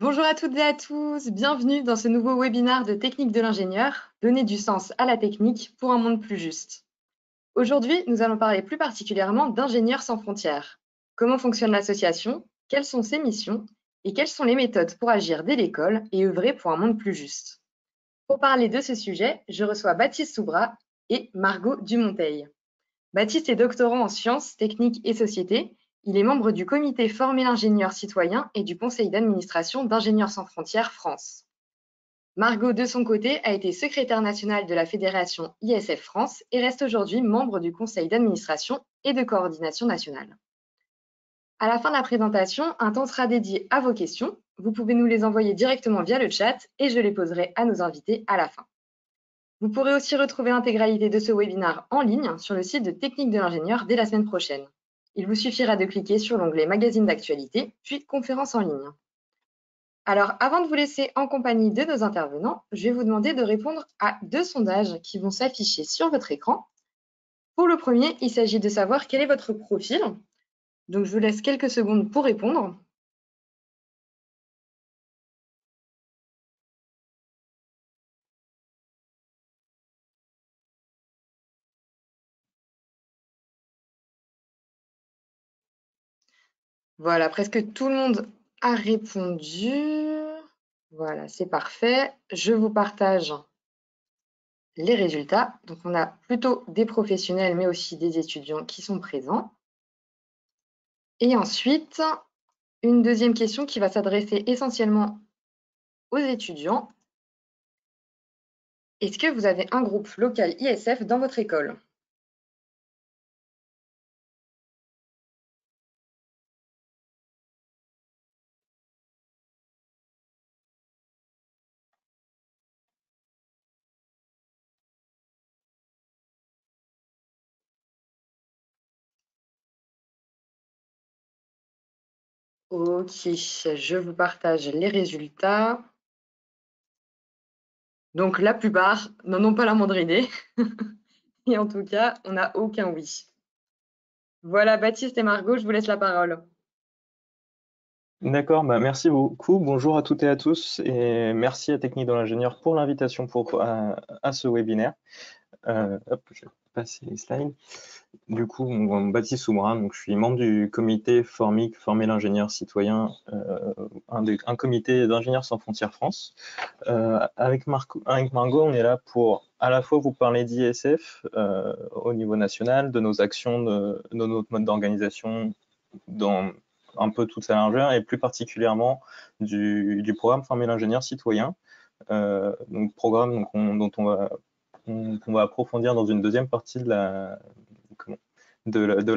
Bonjour à toutes et à tous, bienvenue dans ce nouveau webinaire de Technique de l'ingénieur, donner du sens à la technique pour un monde plus juste. Aujourd'hui, nous allons parler plus particulièrement d'Ingénieurs sans frontières. Comment fonctionne l'association, quelles sont ses missions et quelles sont les méthodes pour agir dès l'école et œuvrer pour un monde plus juste. Pour parler de ce sujet, je reçois Baptiste Soubra et Margot Dumonteil. Baptiste est doctorant en sciences, techniques et société. Il est membre du comité Former l'ingénieur citoyen et du conseil d'administration d'Ingénieurs sans frontières France. Margot, de son côté, a été secrétaire nationale de la fédération ISF France et reste aujourd'hui membre du conseil d'administration et de coordination nationale. À la fin de la présentation, un temps sera dédié à vos questions. Vous pouvez nous les envoyer directement via le chat et je les poserai à nos invités à la fin. Vous pourrez aussi retrouver l'intégralité de ce webinaire en ligne sur le site de Technique de l'ingénieur dès la semaine prochaine. Il vous suffira de cliquer sur l'onglet Magazine d'actualité, puis Conférences en ligne. Alors, avant de vous laisser en compagnie de nos intervenants, je vais vous demander de répondre à deux sondages qui vont s'afficher sur votre écran. Pour le premier, il s'agit de savoir quel est votre profil. Donc, je vous laisse quelques secondes pour répondre. Voilà, presque tout le monde a répondu. Voilà, c'est parfait. Je vous partage les résultats. Donc, on a plutôt des professionnels, mais aussi des étudiants qui sont présents. Et ensuite, une deuxième question qui va s'adresser essentiellement aux étudiants. Est-ce que vous avez un groupe local ISF dans votre école? Ok, je vous partage les résultats. Donc, la plupart n'en ont pas la moindre idée. Et en tout cas, on n'a aucun oui. Voilà, Baptiste et Margot, je vous laisse la parole. D'accord, merci beaucoup. Bonjour à toutes et à tous et merci à Technique de l'ingénieur pour l'invitation à ce webinaire. Je vais passer les slides. Du coup, Baptiste Soubra, donc je suis membre du comité Formic, Former l'ingénieur citoyen, un comité d'ingénieurs sans frontières France. Avec Margot, on est là pour à la fois vous parler d'ISF au niveau national, de nos actions, de notre mode d'organisation dans un peu toute sa largeur et plus particulièrement du programme Former l'ingénieur citoyen, donc programme dont on va approfondir dans une deuxième partie de la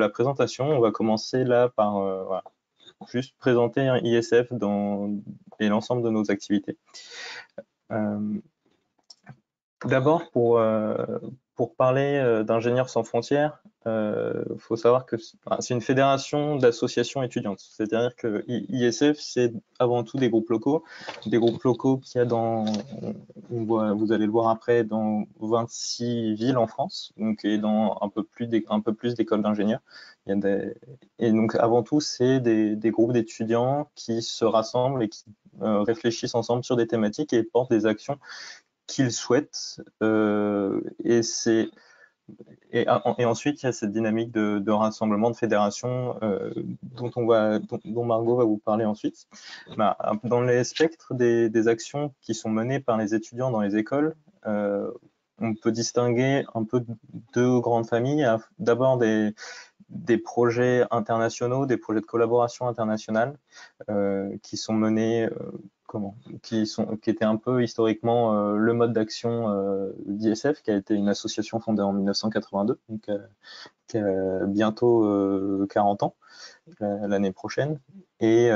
présentation. On va commencer là par voilà, juste présenter un ISF et l'ensemble de nos activités. D'abord, pour parler d'Ingénieurs sans frontières, faut savoir que c'est une fédération d'associations étudiantes. C'est-à-dire que ISF, c'est avant tout des groupes locaux qu'il y a vous allez le voir après, dans 26 villes en France, donc, et dans un peu plus d'écoles d'ingénieurs. Et donc, avant tout, c'est des groupes d'étudiants qui se rassemblent et qui réfléchissent ensemble sur des thématiques et portent des actions qu'ils souhaitent. Et ensuite, il y a cette dynamique de rassemblement, de fédération dont Margot va vous parler ensuite. Dans les spectres des actions qui sont menées par les étudiants dans les écoles, on peut distinguer un peu deux grandes familles. D'abord des projets internationaux, des projets de collaboration internationale qui sont menés qui étaient un peu historiquement le mode d'action d'ISF, qui a été une association fondée en 1982, donc qui a bientôt 40 ans l'année prochaine, et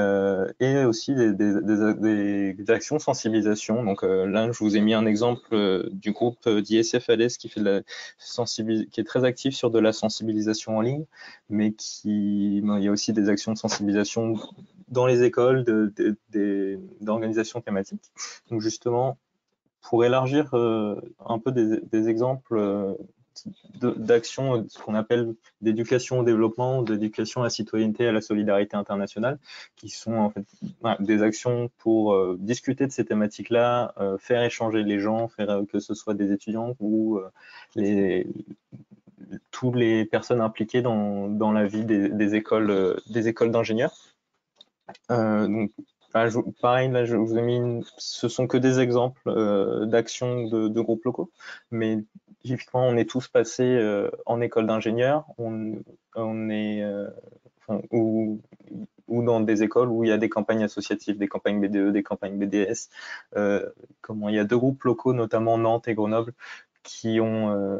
aussi des actions de sensibilisation. Donc là, je vous ai mis un exemple du groupe d'ISF à l'Est qui est très actif sur de la sensibilisation en ligne, mais il y a aussi des actions de sensibilisation dans les écoles, d'organisations thématiques. Donc justement, pour élargir un peu des exemples d'actions, ce qu'on appelle d'éducation au développement, d'éducation à la citoyenneté, à la solidarité internationale, qui sont en fait des actions pour discuter de ces thématiques-là, faire échanger les gens, faire que ce soit des étudiants ou toutes les personnes impliquées dans la vie des écoles d'ingénieurs. Donc, pareil, là, je vous ai mis, ce sont que des exemples d'actions de groupes locaux, mais typiquement, on est tous passés en école d'ingénieur, on est, ou dans des écoles où il y a des campagnes associatives, des campagnes BDE, des campagnes BDS. Il y a 2 groupes locaux, notamment Nantes et Grenoble, qui ont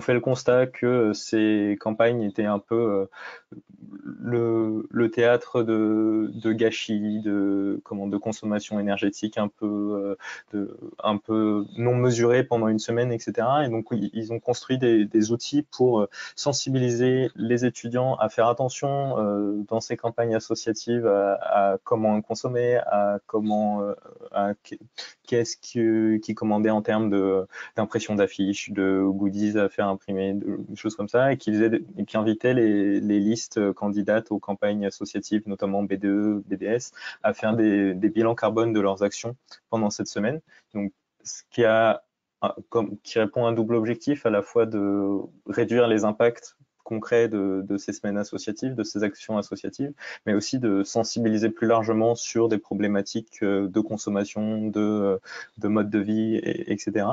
fait le constat que ces campagnes étaient un peu le théâtre de gâchis, de consommation énergétique un peu non mesurée pendant une semaine, etc. Et donc, ils ont construit des outils pour sensibiliser les étudiants à faire attention dans ces campagnes associatives à comment consommer, à qu'est-ce qu'ils commandaient en termes d'impression d'affiches, de goodies à faire imprimer, des choses comme ça, et qui invitaient les listes candidates aux campagnes associatives, notamment BDE, BDS, à faire des bilans carbone de leurs actions pendant cette semaine. Donc, ce qui répond à un double objectif, à la fois de réduire les impacts concrets de ces semaines associatives, de ces actions associatives, mais aussi de sensibiliser plus largement sur des problématiques de consommation, de mode de vie, etc.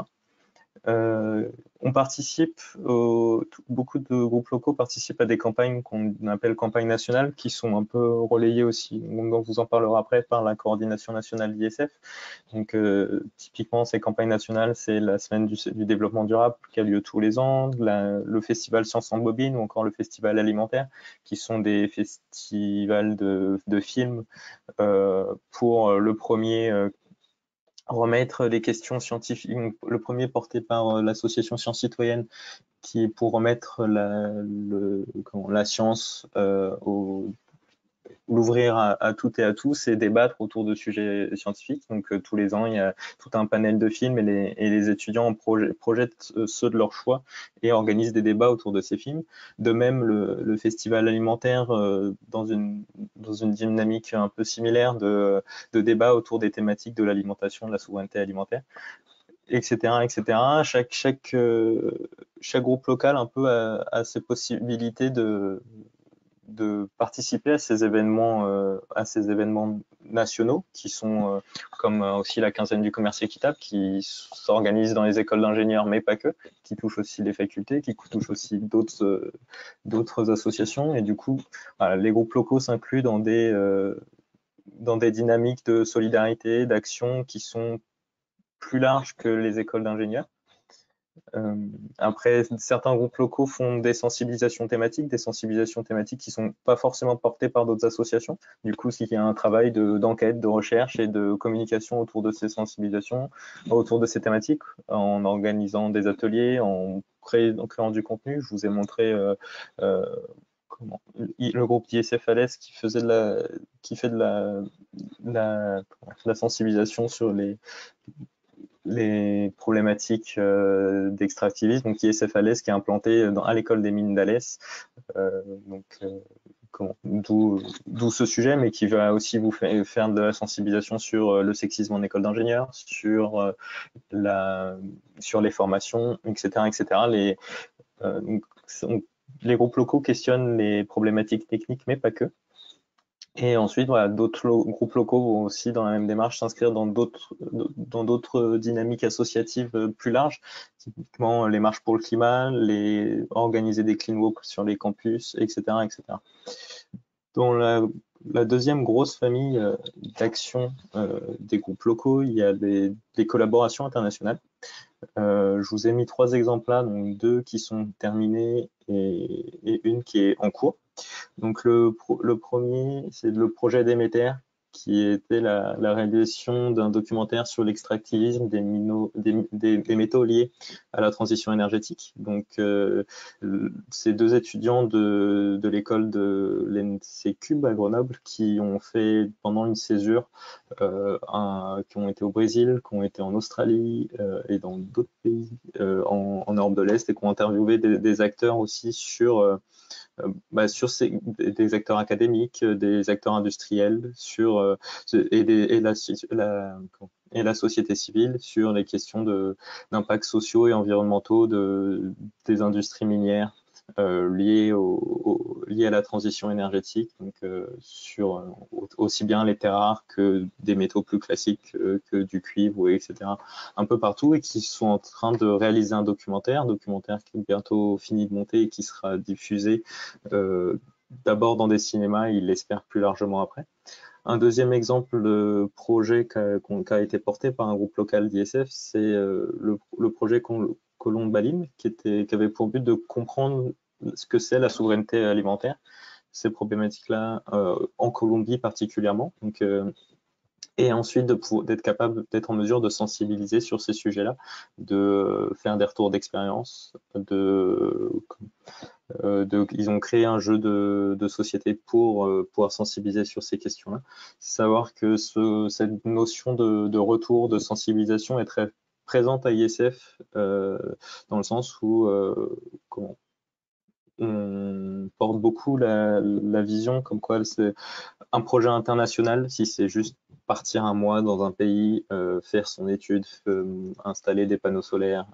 On participe, beaucoup de groupes locaux participent à des campagnes qu'on appelle campagnes nationales, qui sont un peu relayées aussi, on vous en parlera après, par la coordination nationale d'ISF. Donc, typiquement, ces campagnes nationales, c'est la semaine du développement durable qui a lieu tous les ans, le festival Science en Bobine ou encore le festival alimentaire, qui sont des festivals de films pour le premier remettre les questions scientifiques, le premier porté par l'association Science Citoyenne, qui est pour remettre la science l'ouvrir à toutes et à tous et débattre autour de sujets scientifiques. Donc tous les ans, il y a tout un panel de films et les étudiants projettent ceux de leur choix et organisent des débats autour de ces films. De même, le festival alimentaire, dans une dynamique un peu similaire de débat autour des thématiques de l'alimentation, de la souveraineté alimentaire, etc., etc. Chaque groupe local un peu a ses possibilités de participer à ces événements nationaux qui sont comme aussi la quinzaine du commerce équitable, qui s'organise dans les écoles d'ingénieurs, mais pas que, qui touche aussi les facultés, qui touche aussi d'autres associations. Et du coup, voilà, les groupes locaux s'incluent dans des dynamiques de solidarité, d'action qui sont plus larges que les écoles d'ingénieurs. Après, certains groupes locaux font des sensibilisations thématiques qui ne sont pas forcément portées par d'autres associations. Du coup, il y a un travail d'enquête, de recherche et de communication autour de ces sensibilisations, autour de ces thématiques, en organisant des ateliers, en créant du contenu. Je vous ai montré le groupe d'ISF à l'Est qui fait de la sensibilisation sur les problématiques d'extractivisme, donc ISF Alès qui est implanté à l'école des mines d'Alès, d'où ce sujet, mais qui va aussi vous faire de la sensibilisation sur le sexisme en école d'ingénieur, sur les formations, etc. etc. Les groupes locaux questionnent les problématiques techniques, mais pas que. Et ensuite, voilà, d'autres groupes locaux vont aussi, dans la même démarche, s'inscrire dans d'autres dynamiques associatives plus larges, typiquement les marches pour le climat, organiser des clean walks sur les campus, etc. etc. Dans la deuxième grosse famille d'actions des groupes locaux, il y a des collaborations internationales. Je vous ai mis 3 exemples là, donc 2 qui sont terminés et une qui est en cours. Donc le premier, c'est le projet Déméter, qui était la réalisation d'un documentaire sur l'extractivisme des métaux liés à la transition énergétique. Donc, ces 2 étudiants de l'école de l'ENC Cube à Grenoble qui ont fait pendant une césure qui ont été au Brésil, qui ont été en Australie et dans d'autres pays en Europe de l'Est et qui ont interviewé des acteurs aussi sur des acteurs académiques, des acteurs industriels, et la société civile sur les questions d'impacts sociaux et environnementaux des industries minières liées à la transition énergétique, donc sur aussi bien les terres rares que des métaux plus classiques, que du cuivre, etc. Un peu partout, et qui sont en train de réaliser un documentaire qui est bientôt fini de monter et qui sera diffusé d'abord dans des cinémas, et il l'espère plus largement après. Un deuxième exemple de projet qui a été porté par un groupe local d'ISF, c'est le projet Colombe-Baline, qui avait pour but de comprendre ce que c'est la souveraineté alimentaire, ces problématiques-là en Colombie particulièrement. Donc, et ensuite d'être en mesure de sensibiliser sur ces sujets-là, de faire des retours d'expérience, ils ont créé un jeu de société pour pouvoir sensibiliser sur ces questions-là. Savoir que cette notion de retour, de sensibilisation est très présente à ISF, dans le sens où on porte beaucoup la vision comme quoi c'est un projet international. Si c'est juste partir un mois dans un pays, faire son étude, installer des panneaux solaires,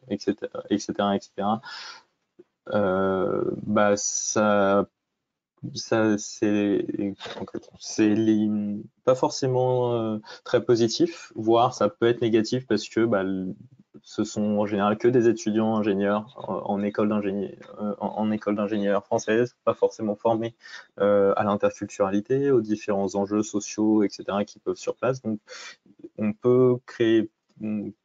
etc., etc., etc., c'est pas forcément très positif, voire ça peut être négatif parce que ce sont en général que des étudiants ingénieurs en école d'ingénieurs française, pas forcément formés à l'interculturalité, aux différents enjeux sociaux, etc., qui peuvent sur place. Donc, on peut créer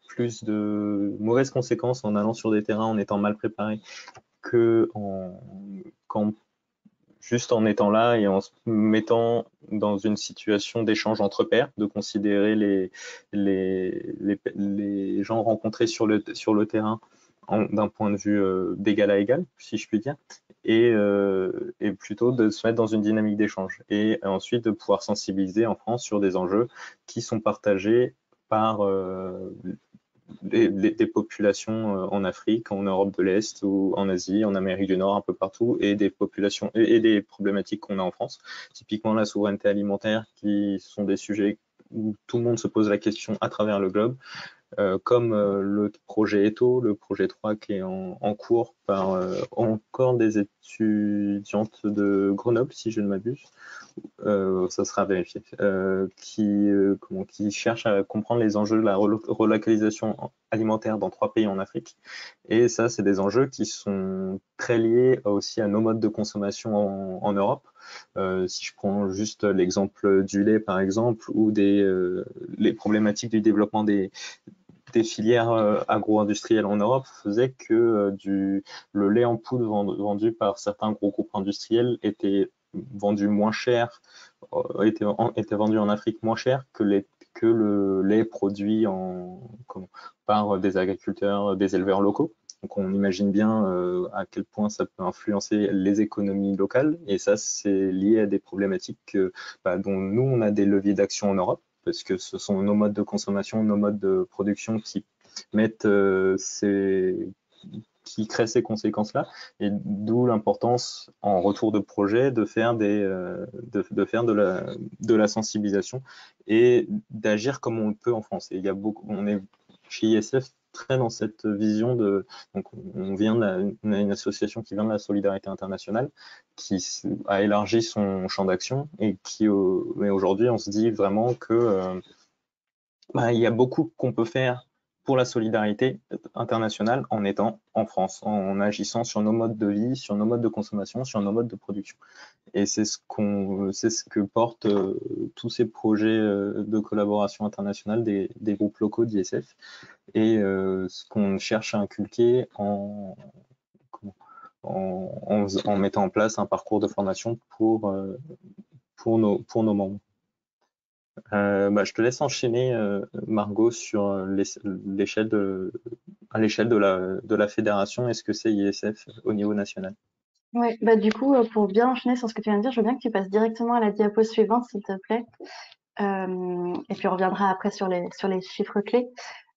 plus de mauvaises conséquences en allant sur des terrains en étant mal préparé juste en étant là et en se mettant dans une situation d'échange entre pairs, de considérer les gens rencontrés sur le terrain d'un point de vue d'égal à égal, si je puis dire, et plutôt de se mettre dans une dynamique d'échange. Et ensuite de pouvoir sensibiliser en France sur des enjeux qui sont partagés par des populations en Afrique, en Europe de l'Est ou en Asie, en Amérique du Nord, un peu partout, et des populations et des problématiques qu'on a en France. Typiquement la souveraineté alimentaire, qui sont des sujets où tout le monde se pose la question à travers le globe, comme le projet ETO, le projet 3 qui est en cours par encore des étudiantes de Grenoble, si je ne m'abuse. Ça sera vérifié, qui cherchent à comprendre les enjeux de la relocalisation alimentaire dans 3 pays en Afrique. Et ça, c'est des enjeux qui sont très liés aussi à nos modes de consommation en Europe. Si je prends juste l'exemple du lait, par exemple, ou les problématiques du développement des filières agro-industrielles en Europe faisaient que le lait en poudre vendu par certains gros groupes industriels était vendu moins cher, était vendu en Afrique moins cher que le lait produit par des agriculteurs, des éleveurs locaux. Donc on imagine bien à quel point ça peut influencer les économies locales, et ça c'est lié à des problématiques dont nous on a des leviers d'action en Europe, parce que ce sont nos modes de consommation, nos modes de production qui créent ces conséquences-là, et d'où l'importance en retour de projet de faire de la sensibilisation et d'agir comme on le peut en France. Et on est chez ISF très dans cette vision donc on a une association qui vient de la solidarité internationale, qui a élargi son champ d'action, et mais aujourd'hui on se dit vraiment que il y a beaucoup qu'on peut faire pour la solidarité internationale en étant en France, en agissant sur nos modes de vie, sur nos modes de consommation, sur nos modes de production. Et c'est ce que portent tous ces projets de collaboration internationale des groupes locaux d'ISF, et ce qu'on cherche à inculquer en mettant en place un parcours de formation pour nos membres. Je te laisse enchaîner, Margot, sur l'échelle de la fédération et ce que c'est ISF au niveau national. Ouais, du coup, pour bien enchaîner sur ce que tu viens de dire, je veux bien que tu passes directement à la diapo suivante, s'il te plaît. Et puis on reviendra après sur les chiffres clés.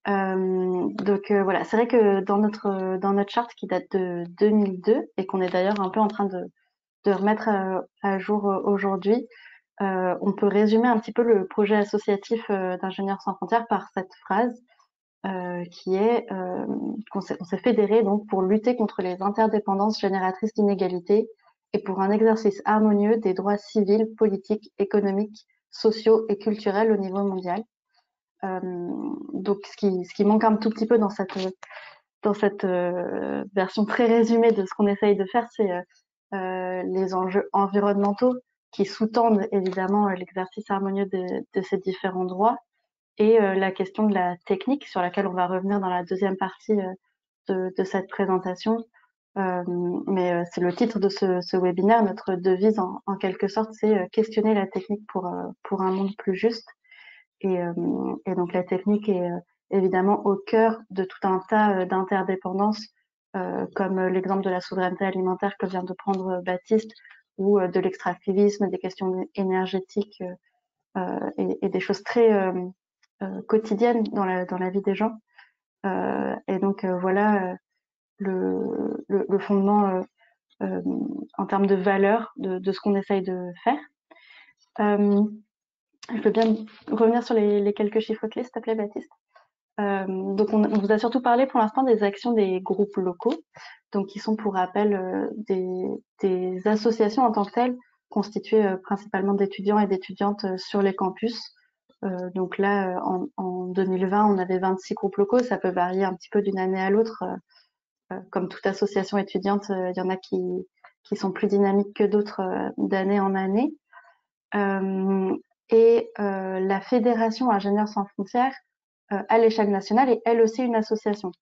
Voilà, c'est vrai que dans notre charte qui date de 2002 et qu'on est d'ailleurs un peu en train de remettre à jour aujourd'hui, on peut résumer un petit peu le projet associatif d'Ingénieurs sans frontières par cette phrase qui est on s'est fédéré donc pour lutter contre les interdépendances génératrices d'inégalités et pour un exercice harmonieux des droits civils, politiques, économiques, sociaux et culturels au niveau mondial. Donc ce qui manque un tout petit peu dans cette version très résumée de ce qu'on essaye de faire, c'est les enjeux environnementaux qui sous-tendent évidemment l'exercice harmonieux de ces différents droits et la question de la technique sur laquelle on va revenir dans la deuxième partie de cette présentation. Mais c'est le titre de ce webinaire. Notre devise en quelque sorte, c'est questionner la technique pour un monde plus juste. Et donc la technique est évidemment au cœur de tout un tas d'interdépendances, comme l'exemple de la souveraineté alimentaire que vient de prendre Baptiste, ou de l'extractivisme, des questions énergétiques et des choses très quotidiennes dans la vie des gens. Et donc voilà le fondement en termes de valeur de ce qu'on essaye de faire. Je veux bien revenir sur les quelques chiffres clés, s'il te plaît, Baptiste. Donc on vous a surtout parlé pour l'instant des actions des groupes locaux, donc qui sont pour rappel des associations en tant que telles, constituées principalement d'étudiants et d'étudiantes sur les campus. Donc là, en 2020, on avait 26 groupes locaux, ça peut varier un petit peu d'une année à l'autre. Comme toute association étudiante, il y en a qui sont plus dynamiques que d'autres d'année en année. La Fédération Ingénieurs sans frontières, à l'échelle nationale, est elle aussi une association.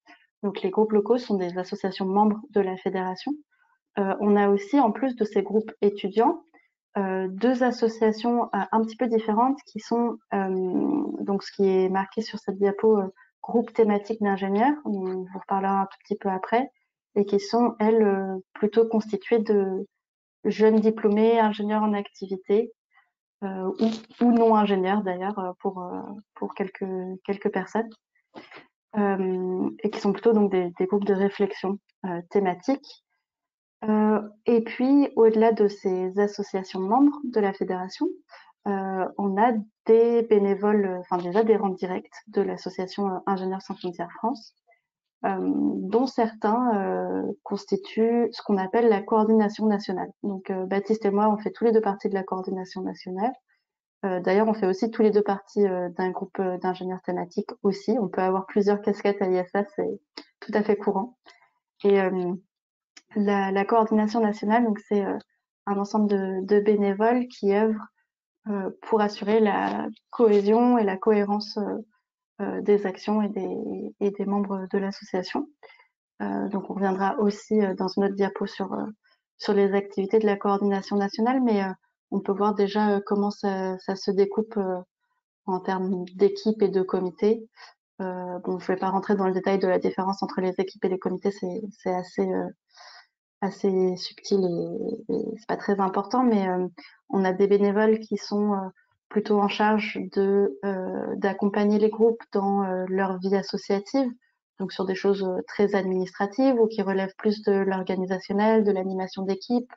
Donc les groupes locaux sont des associations membres de la fédération. On a aussi, en plus de ces groupes étudiants, deux associations un petit peu différentes qui sont donc ce qui est marqué sur cette diapo, groupe thématique d'ingénieurs, on vous reparlera un tout petit peu après, et qui sont elles plutôt constituées de jeunes diplômés, ingénieurs en activité, ou non ingénieurs d'ailleurs pour quelques personnes, et qui sont plutôt donc des groupes de réflexion thématiques. Et puis, au-delà de ces associations membres de la fédération, on a des bénévoles, enfin des adhérents directs de l'association Ingénieurs sans frontières France, dont certains constituent ce qu'on appelle la coordination nationale. Donc, Baptiste et moi, on fait tous les deux partie de la coordination nationale. D'ailleurs, on fait aussi tous les deux partie d'un groupe d'ingénieurs thématiques aussi. On peut avoir plusieurs casquettes à l'ISA, c'est tout à fait courant. Et la coordination nationale, donc c'est un ensemble de bénévoles qui œuvrent pour assurer la cohésion et la cohérence des actions et des membres de l'association. Donc on reviendra aussi dans une autre diapo sur les activités de la coordination nationale, mais on peut voir déjà comment ça se découpe en termes d'équipes et de comités. Bon, je vais pas rentrer dans le détail de la différence entre les équipes et les comités, c'est assez subtil et c'est pas très important, mais on a des bénévoles qui sont plutôt en charge d'accompagner les groupes dans leur vie associative, donc sur des choses très administratives ou qui relèvent plus de l'organisationnel, de l'animation d'équipe,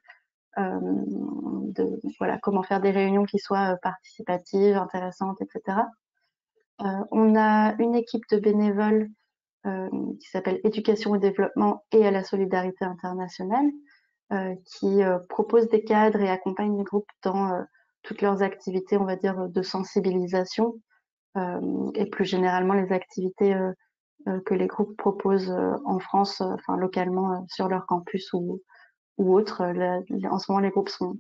voilà, comment faire des réunions qui soient participatives, intéressantes, etc. On a une équipe de bénévoles qui s'appelle Éducation au développement et à la solidarité internationale, qui propose des cadres et accompagne les groupes dans toutes leurs activités, on va dire, de sensibilisation, et plus généralement les activités que les groupes proposent en France, enfin localement sur leur campus ou autres. En ce moment, les groupes sont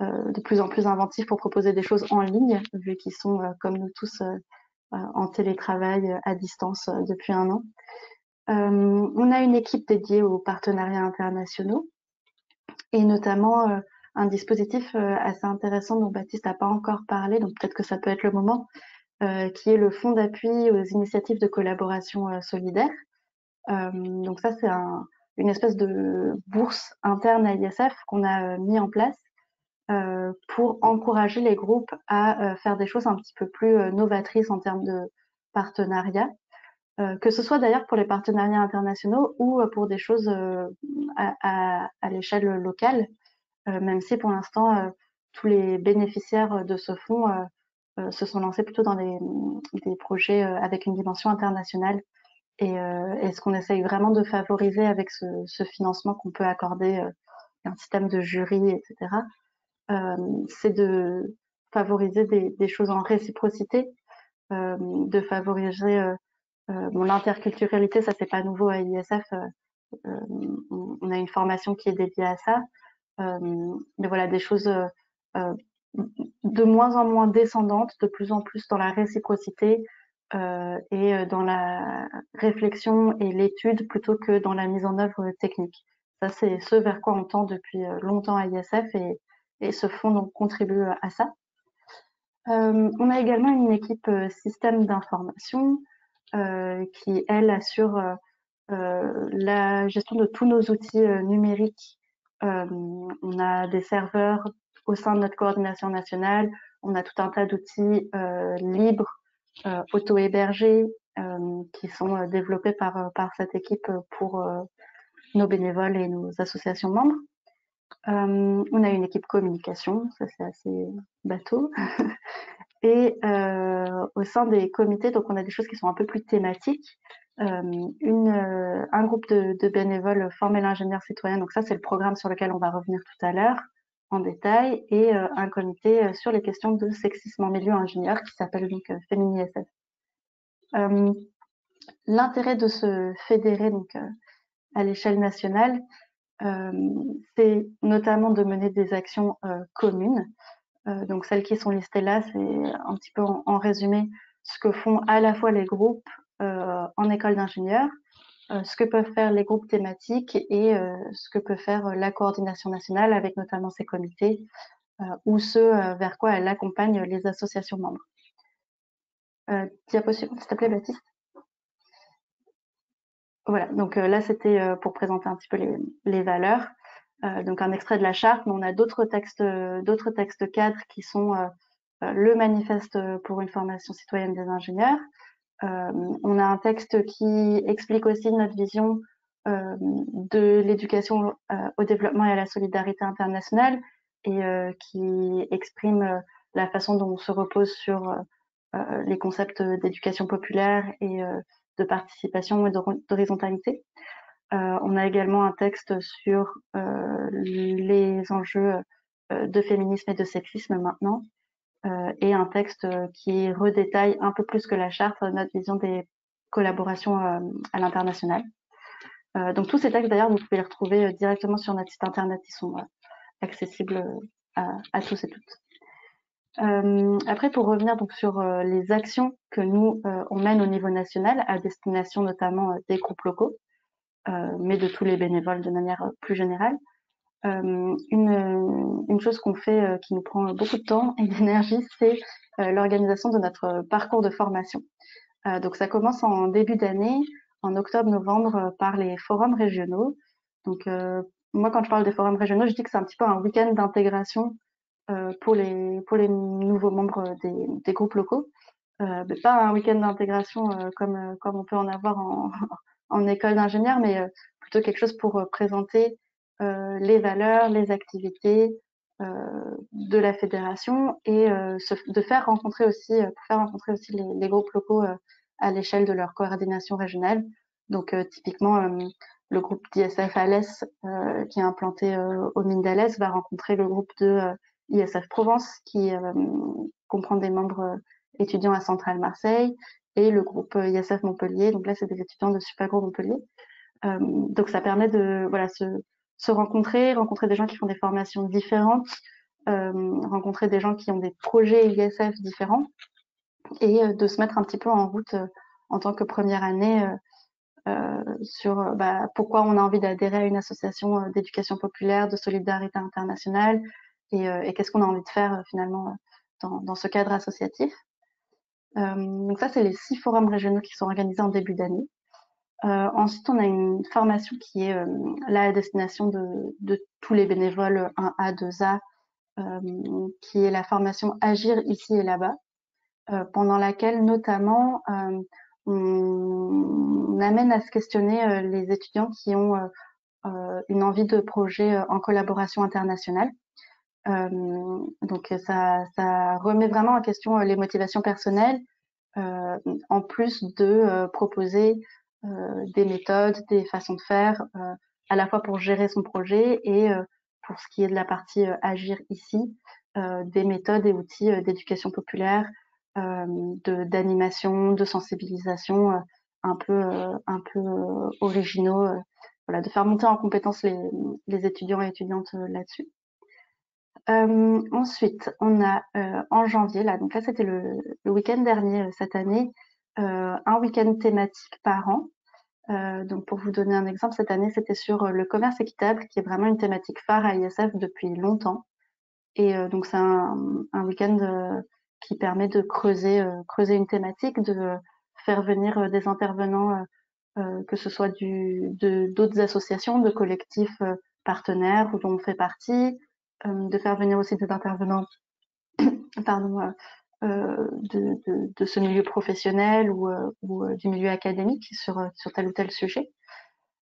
de plus en plus inventifs pour proposer des choses en ligne, vu qu'ils sont, comme nous tous, en télétravail à distance depuis un an. On a une équipe dédiée aux partenariats internationaux et notamment un dispositif assez intéressant dont Baptiste n'a pas encore parlé, donc peut-être que ça peut être le moment, qui est le Fonds d'appui aux initiatives de collaboration solidaire. Donc ça, c'est une espèce de bourse interne à ISF qu'on a mis en place pour encourager les groupes à faire des choses un petit peu plus novatrices en termes de partenariat, que ce soit d'ailleurs pour les partenariats internationaux ou pour des choses à l'échelle locale, même si pour l'instant tous les bénéficiaires de ce fonds se sont lancés plutôt dans des projets avec une dimension internationale. Et ce qu'on essaye vraiment de favoriser avec ce financement qu'on peut accorder, un système de jury, etc., c'est de favoriser des choses en réciprocité, de favoriser l'interculturalité. Ça, c'est pas nouveau à ISF. On a une formation qui est dédiée à ça. Mais voilà, des choses de moins en moins descendantes, de plus en plus dans la réciprocité et dans la réflexion et l'étude plutôt que dans la mise en œuvre technique. Ça, c'est ce vers quoi on tend depuis longtemps à ISF et ce fonds donc contribue à ça. On a également une équipe système d'information qui, elle, assure la gestion de tous nos outils numériques. On a des serveurs au sein de notre coordination nationale, on a tout un tas d'outils libres, auto-hébergés, qui sont développés par cette équipe pour nos bénévoles et nos associations membres. On a une équipe communication, ça c'est assez bateau. Et au sein des comités, donc on a des choses qui sont un peu plus thématiques. Un groupe de bénévoles formés l'ingénieur citoyen, donc ça c'est le programme sur lequel on va revenir tout à l'heure en détail, et un comité sur les questions de sexisme en milieu ingénieur qui s'appelle donc FéminiSF. L'intérêt de se fédérer donc à l'échelle nationale, c'est notamment de mener des actions communes. Donc celles qui sont listées là, c'est un petit peu en résumé ce que font à la fois les groupes en école d'ingénieurs, ce que peuvent faire les groupes thématiques et ce que peut faire la coordination nationale avec notamment ses comités ou ce vers quoi elle accompagne les associations membres. Diapo suivante, s'il te plaît, Baptiste. Voilà, donc là c'était pour présenter un petit peu les valeurs. Donc un extrait de la charte, mais on a d'autres textes cadres qui sont le manifeste pour une formation citoyenne des ingénieurs. On a un texte qui explique aussi notre vision de l'éducation au développement et à la solidarité internationale et qui exprime la façon dont on se repose sur les concepts d'éducation populaire et de participation et d'horizontalité. On a également un texte sur les enjeux de féminisme et de sexisme maintenant, et un texte qui redétaille un peu plus que la charte notre vision des collaborations à l'international. Donc tous ces textes d'ailleurs vous pouvez les retrouver directement sur notre site internet, ils sont accessibles à tous et toutes. Après pour revenir donc sur les actions que nous on mène au niveau national à destination notamment des groupes locaux, mais de tous les bénévoles de manière plus générale. Une chose qu'on fait qui nous prend beaucoup de temps et d'énergie, c'est l'organisation de notre parcours de formation. Donc ça commence en début d'année, en octobre-novembre, par les forums régionaux. Donc moi, quand je parle des forums régionaux, je dis que c'est un petit peu un week-end d'intégration pour les nouveaux membres des groupes locaux. Mais pas un week-end d'intégration comme on peut en avoir en école d'ingénieur, mais plutôt quelque chose pour présenter les valeurs, les activités de la fédération et de faire rencontrer aussi, les groupes locaux à l'échelle de leur coordination régionale. Donc typiquement, le groupe d'ISF Alès qui est implanté aux mines d'Alès va rencontrer le groupe de ISF Provence qui comprend des membres étudiants à Centrale Marseille et le groupe ISF Montpellier. Donc là, c'est des étudiants de Supagro Montpellier. Donc ça permet de se rencontrer des gens qui font des formations différentes, rencontrer des gens qui ont des projets ISF différents et de se mettre un petit peu en route en tant que première année sur pourquoi on a envie d'adhérer à une association d'éducation populaire, de solidarité internationale et qu'est-ce qu'on a envie de faire finalement dans ce cadre associatif. Donc ça, c'est les 6 forums régionaux qui sont organisés en début d'année. Ensuite, on a une formation qui est là à destination de tous les bénévoles 1A, 2A qui est la formation Agir ici et là-bas, pendant laquelle notamment on amène à se questionner les étudiants qui ont une envie de projet en collaboration internationale. Donc ça remet vraiment en question les motivations personnelles, en plus de proposer des méthodes, des façons de faire, à la fois pour gérer son projet et pour ce qui est de la partie agir ici, des méthodes et outils d'éducation populaire, d'animation, de sensibilisation un peu originaux, voilà, de faire monter en compétence les étudiants et étudiantes là-dessus. Ensuite, on a en janvier, là, donc là c'était le week-end dernier cette année, un week-end thématique par an. Donc pour vous donner un exemple, cette année c'était sur le commerce équitable, qui est vraiment une thématique phare à ISF depuis longtemps. Et donc c'est un week-end qui permet de creuser une thématique, de faire venir des intervenants, que ce soit d'autres associations, de collectifs partenaires dont on fait partie, de faire venir aussi des intervenants pardon, de ce milieu professionnel ou du milieu académique sur tel ou tel sujet,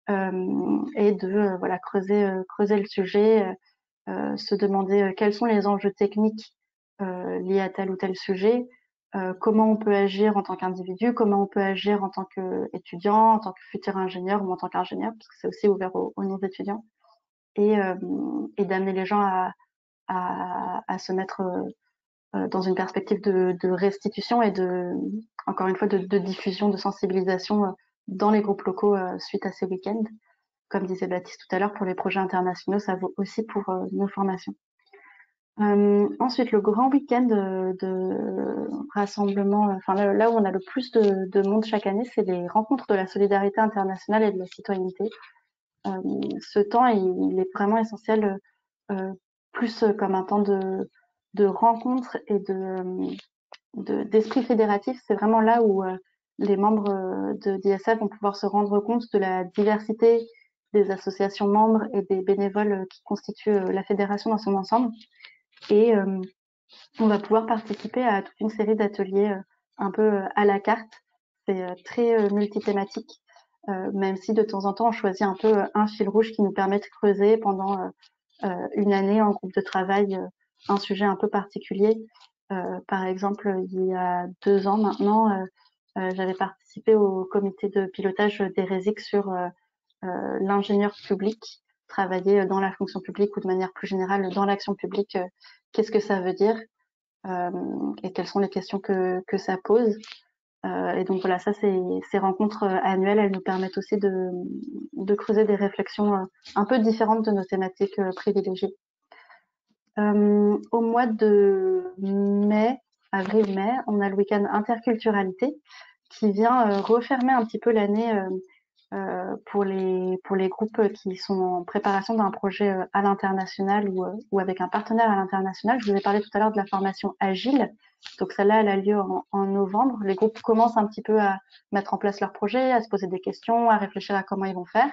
et de voilà, creuser le sujet, se demander quels sont les enjeux techniques liés à tel ou tel sujet, comment on peut agir en tant qu'individu, comment on peut agir en tant qu'étudiant, en tant que futur ingénieur ou en tant qu'ingénieur, parce que c'est aussi ouvert aux non-étudiants, et d'amener les gens à se mettre dans une perspective de restitution et encore une fois, de diffusion, de sensibilisation dans les groupes locaux suite à ces week-ends. Comme disait Baptiste tout à l'heure, pour les projets internationaux, ça vaut aussi pour nos formations. Ensuite, le grand week-end de rassemblement, enfin là où on a le plus de monde chaque année, c'est les rencontres de la solidarité internationale et de la citoyenneté. Ce temps, il est vraiment essentiel, plus comme un temps de rencontre et d'esprit fédératif. C'est vraiment là où les membres d'ISF vont pouvoir se rendre compte de la diversité des associations membres et des bénévoles qui constituent la fédération dans son ensemble. Et on va pouvoir participer à toute une série d'ateliers un peu à la carte. C'est très multithématique, même si de temps en temps on choisit un peu un fil rouge qui nous permet de creuser pendant une année en groupe de travail un sujet un peu particulier. Par exemple, il y a 2 ans maintenant, j'avais participé au comité de pilotage des RÉSIC sur l'ingénieur public, travailler dans la fonction publique ou de manière plus générale dans l'action publique. Qu'est-ce que ça veut dire et quelles sont les questions que ça pose. Et donc voilà, ça, ces rencontres annuelles, elles nous permettent aussi de creuser des réflexions un peu différentes de nos thématiques privilégiées. Au mois de mai, avril-mai, on a le week-end interculturalité qui vient refermer un petit peu l'année pour les groupes qui sont en préparation d'un projet à l'international ou avec un partenaire à l'international. Je vous ai parlé tout à l'heure de la formation Agile. Donc celle-là, elle a lieu en novembre. Les groupes commencent un petit peu à mettre en place leur projet, à se poser des questions, à réfléchir à comment ils vont faire.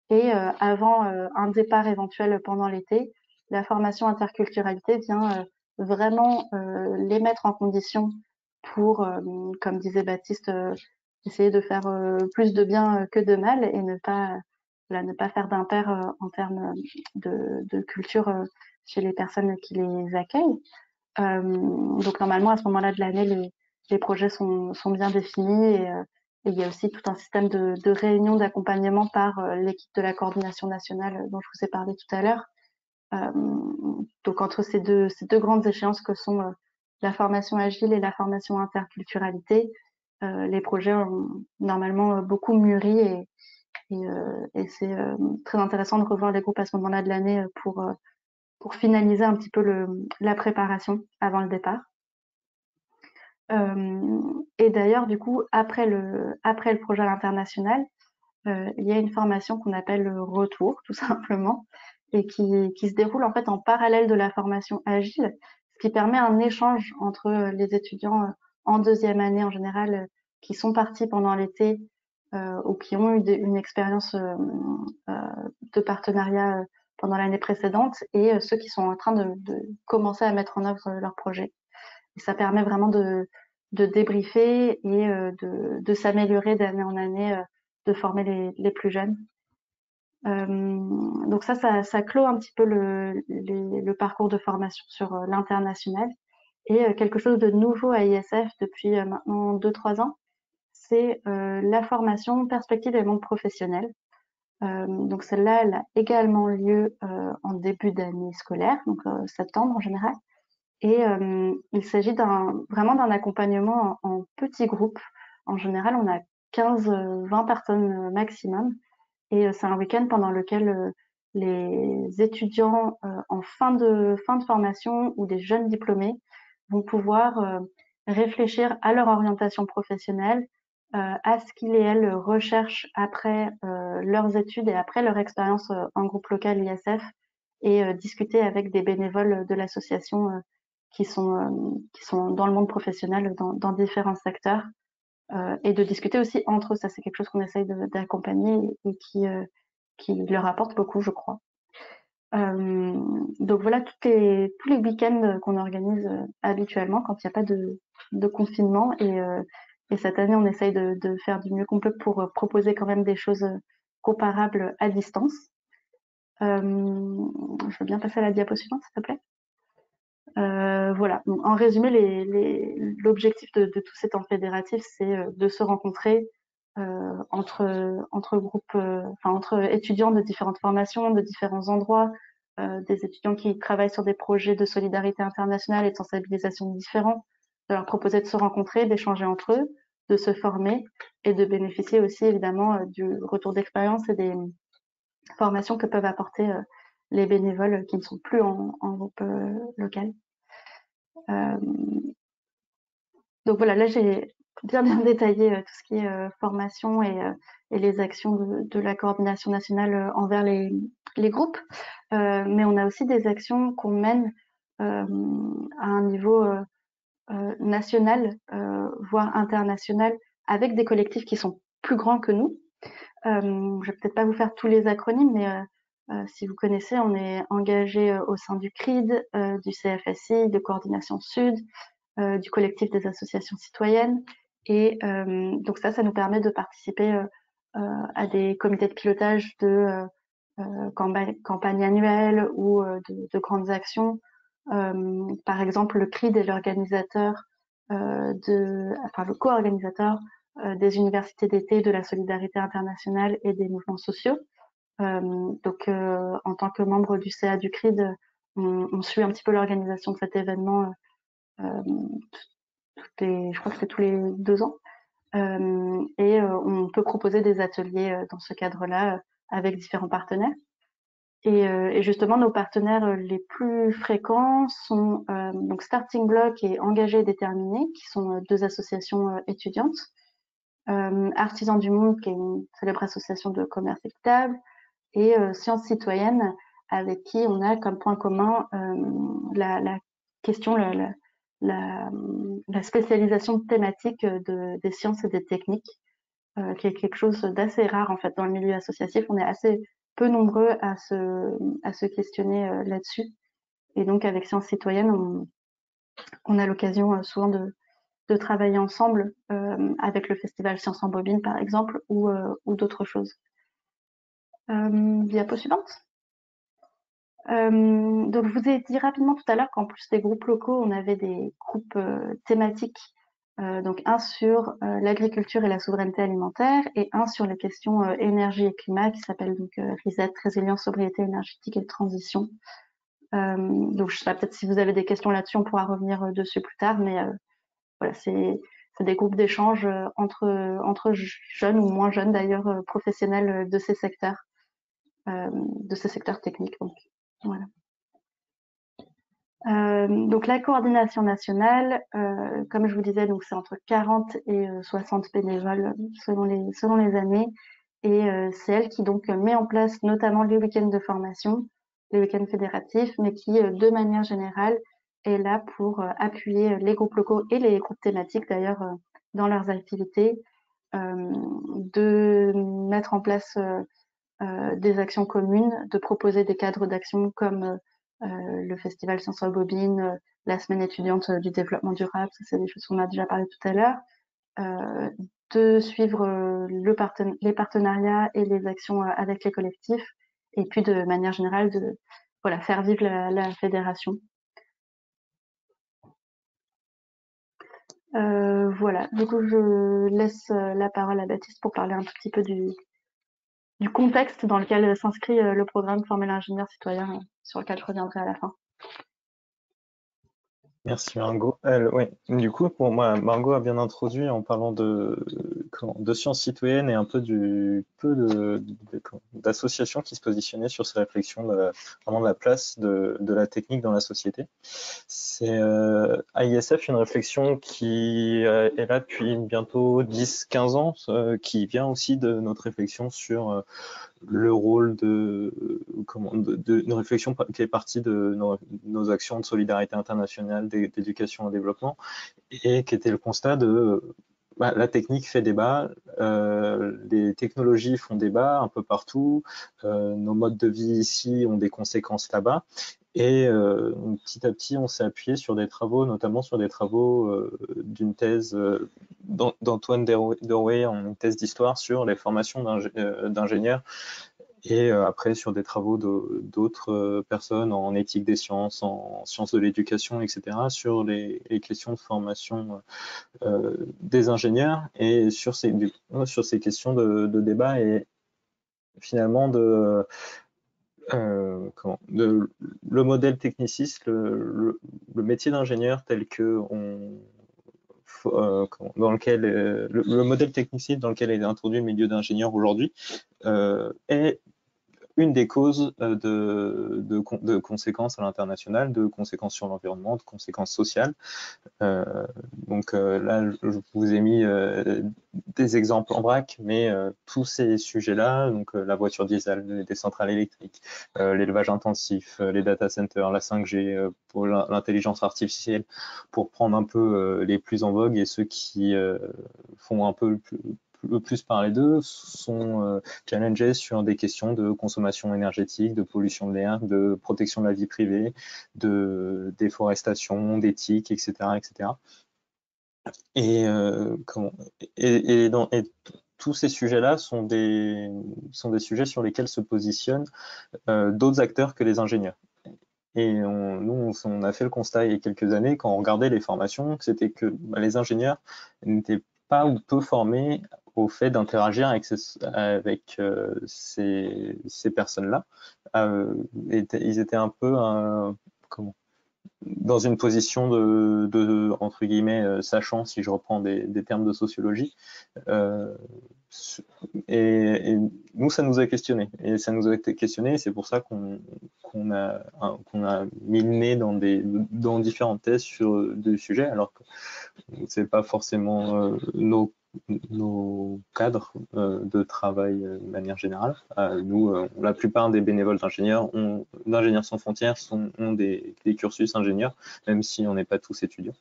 Et avant un départ éventuel pendant l'été, la formation interculturalité vient vraiment les mettre en condition pour, comme disait Baptiste, essayer de faire plus de bien que de mal et ne pas faire d'impair en termes de culture chez les personnes qui les accueillent. Donc normalement, à ce moment-là de l'année, les projets sont bien définis et il y a aussi tout un système de réunions d'accompagnement par l'équipe de la coordination nationale dont je vous ai parlé tout à l'heure. Donc entre ces deux grandes échéances que sont la formation agile et la formation interculturalité, les projets ont normalement beaucoup mûri et c'est très intéressant de revoir les groupes à ce moment-là de l'année pour finaliser un petit peu la préparation avant le départ. Et d'ailleurs, du coup, après le projet à l'international, il y a une formation qu'on appelle le retour, tout simplement, et qui se déroule en fait en parallèle de la formation agile, ce qui permet un échange entre les étudiants en 2e année en général qui sont partis pendant l'été ou qui ont eu une expérience de partenariat pendant l'année précédente et ceux qui sont en train de commencer à mettre en œuvre leur projet. Et ça permet vraiment de débriefer et de s'améliorer d'année en année, de former les plus jeunes. Donc ça clôt un petit peu le parcours de formation sur l'international. Et quelque chose de nouveau à ISF depuis maintenant 2-3 ans, c'est la formation perspective et monde professionnel. Donc celle-là, elle a également lieu en début d'année scolaire, donc septembre en général. Et il s'agit vraiment d'un accompagnement en petits groupes. En général, on a 15-20 personnes maximum. Et c'est un week-end pendant lequel les étudiants en fin de formation ou des jeunes diplômés vont pouvoir réfléchir à leur orientation professionnelle, à ce qu'ils et elles recherchent après leurs études et après leur expérience en groupe local ISF, et discuter avec des bénévoles de l'association qui sont dans le monde professionnel dans différents secteurs. Et de discuter aussi entre eux. Ça, c'est quelque chose qu'on essaye d'accompagner et qui leur apporte beaucoup, je crois. Donc voilà, tous les week-ends qu'on organise habituellement quand il n'y a pas de confinement. Et cette année, on essaye de faire du mieux qu'on peut pour proposer quand même des choses comparables à distance. Je veux bien passer à la diapo suivante, s'il te plaît. Voilà. Donc, en résumé, l'objectif de tout cet temps fédératif, c'est de se rencontrer entre groupes, entre étudiants de différentes formations, de différents endroits, des étudiants qui travaillent sur des projets de solidarité internationale et de sensibilisation différents, de leur proposer de se rencontrer, d'échanger entre eux, de se former et de bénéficier aussi évidemment du retour d'expérience et des formations que peuvent apporter les bénévoles qui ne sont plus en groupe local. Donc voilà, là j'ai bien détaillé tout ce qui est formation et les actions de la coordination nationale envers les groupes. Mais on a aussi des actions qu'on mène à un niveau national, voire international, avec des collectifs qui sont plus grands que nous. Je vais peut-être pas vous faire tous les acronymes, mais si vous connaissez, on est engagé au sein du CRID, du CFSI, de Coordination Sud, du collectif des associations citoyennes. Et donc ça nous permet de participer à des comités de pilotage de campagnes annuelles ou de grandes actions. Par exemple, le CRID est l'organisateur le co-organisateur des universités d'été, de la solidarité internationale et des mouvements sociaux. Donc, en tant que membre du CA du CRID, on suit un petit peu l'organisation de cet événement. Je crois que c'est tous les 2 ans. Et on peut proposer des ateliers dans ce cadre-là avec différents partenaires. Et justement, nos partenaires les plus fréquents sont donc Starting Block et Engagé et Déterminé, qui sont 2 associations étudiantes. Artisans du Monde, qui est une célèbre association de commerce équitable, et Sciences Citoyennes, avec qui on a comme point commun la question, la spécialisation thématique des sciences et des techniques, qui est quelque chose d'assez rare en fait dans le milieu associatif. On est assez peu nombreux à se questionner là-dessus. Et donc avec Sciences Citoyennes, on a l'occasion souvent de travailler ensemble avec le festival Sciences en Bobine par exemple, ou d'autres choses. Diapo suivante. Donc je vous ai dit rapidement tout à l'heure qu'en plus des groupes locaux, on avait des groupes thématiques, donc un sur l'agriculture et la souveraineté alimentaire et un sur les questions énergie et climat qui s'appelle donc RISET, résilience, sobriété énergétique et transition. Donc je sais pas, peut-être si vous avez des questions là-dessus, on pourra revenir dessus plus tard, mais voilà, c'est des groupes d'échange entre jeunes ou moins jeunes d'ailleurs, professionnels de ces secteurs techniques. Donc voilà. Donc la coordination nationale, comme je vous disais, donc c'est entre 40 et 60 bénévoles selon les années, et c'est elle qui donc met en place notamment les week-ends de formation, les week-ends fédératifs, mais qui de manière générale est là pour appuyer les groupes locaux et les groupes thématiques d'ailleurs dans leurs activités, de mettre en place des actions communes, de proposer des cadres d'action comme le festival Sciences Bobine, la semaine étudiante du développement durable, ça c'est des choses qu'on a déjà parlé tout à l'heure, de suivre les partenariats et les actions avec les collectifs, et puis de manière générale de faire vivre la fédération. Voilà, du coup je laisse la parole à Baptiste pour parler un tout petit peu du contexte dans lequel s'inscrit le programme Former l'ingénieur citoyen, sur lequel je reviendrai à la fin. Merci Margot. Oui, du coup, pour moi, Margot a bien introduit en parlant de sciences citoyennes et un peu d'associations qui se positionnaient sur ces réflexions vraiment de la place de la technique dans la société. C'est AISF, une réflexion qui est là depuis bientôt 10-15 ans, qui vient aussi de notre réflexion sur le rôle une réflexion qui est partie de nos actions de solidarité internationale, d'éducation et développement, et qui était le constat de la technique fait débat, les technologies font débat un peu partout, nos modes de vie ici ont des conséquences là-bas, et petit à petit, on s'est appuyé sur des travaux, notamment sur des travaux d'une thèse d'Antoine Derouet, une thèse d'histoire sur les formations d'ingénieurs, et après sur des travaux d'autres personnes en éthique des sciences, en sciences de l'éducation, etc., sur les questions de formation des ingénieurs, et sur ces questions de débat, et finalement le modèle techniciste, le métier d'ingénieur tel que dans lequel le modèle techniciste dans lequel est introduit le milieu d'ingénieur aujourd'hui est une des causes de conséquences à l'international, de conséquences sur l'environnement, de conséquences sociales. Là, je vous ai mis des exemples en vrac, mais tous ces sujets-là, donc la voiture diesel, des centrales électriques, l'élevage intensif, les data centers, la 5G, pour l'intelligence artificielle, pour prendre un peu les plus en vogue, et ceux qui font un peu le plus parler d'eux, sont challengés sur des questions de consommation énergétique, de pollution de l'air, de protection de la vie privée, de déforestation, d'éthique, etc., etc. Et tous ces sujets-là sont des sujets sur lesquels se positionnent d'autres acteurs que les ingénieurs. Et nous, on a fait le constat il y a quelques années, quand on regardait les formations, c'était que les ingénieurs n'étaient pas ou peu formés au fait d'interagir avec ces personnes-là. Ils étaient un peu dans une position de entre guillemets, sachant, si je reprends des termes de sociologie. Et nous, ça nous a questionné. Et ça nous a été questionné, et c'est pour ça qu'on a mis le nez dans différentes thèses sur des sujets, alors que c'est pas forcément nos cadres de travail de manière générale. Nous, la plupart des bénévoles d'ingénieurs sans frontières ont des cursus ingénieurs, même si on n'est pas tous étudiants.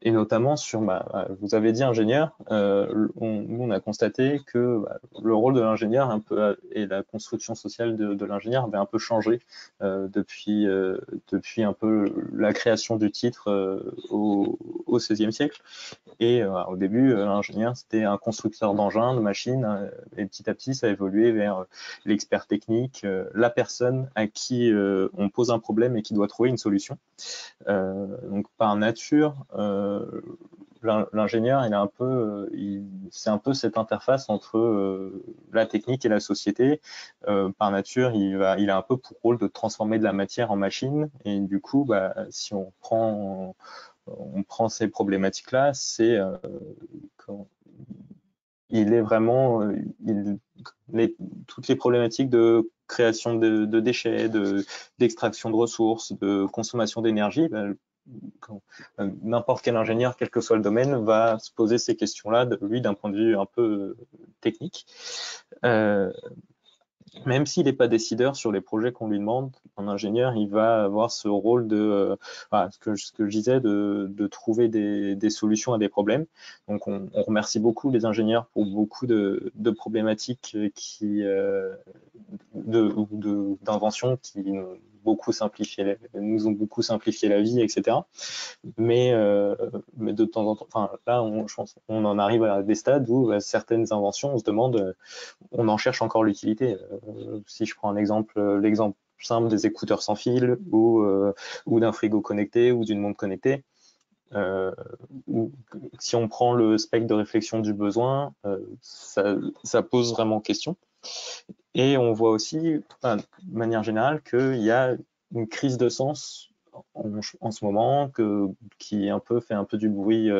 Et notamment sur, vous avez dit ingénieur, nous on a constaté que le rôle de l'ingénieur et la construction sociale de l'ingénieur avait un peu changé depuis un peu la création du titre au XVIe siècle. Et au début, l'ingénieur, c'était un constructeur d'engins, de machines, et petit à petit, ça a évolué vers l'expert technique, la personne à qui on pose un problème et qui doit trouver une solution. Donc, par nature, l'ingénieur, c'est un peu cette interface entre la technique et la société. Par nature, il a un peu pour rôle de transformer de la matière en machine, et du coup, si on prend ces problématiques-là, il est vraiment toutes les problématiques de création de déchets, d'extraction de ressources, de consommation d'énergie. N'importe quel ingénieur, quel que soit le domaine, va se poser ces questions-là, lui, d'un point de vue un peu technique. même s'il n'est pas décideur sur les projets qu'on lui demande, un ingénieur, il va avoir ce rôle de, voilà, ce que je disais, de trouver des solutions à des problèmes. Donc, on remercie beaucoup les ingénieurs pour beaucoup de problématiques d'inventions qui nous ont beaucoup simplifié la vie, etc. Mais de temps en temps, enfin, là, je pense, on en arrive à des stades où certaines inventions, on se demande, on en cherche encore l'utilité. Si je prends un exemple, l'exemple simple des écouteurs sans fil ou d'un frigo connecté ou d'une montre connectée. Ou, si on prend le spectre de réflexion du besoin, ça pose vraiment question. Et on voit aussi, de manière générale, qu'il y a une crise de sens en ce moment qui fait un peu du bruit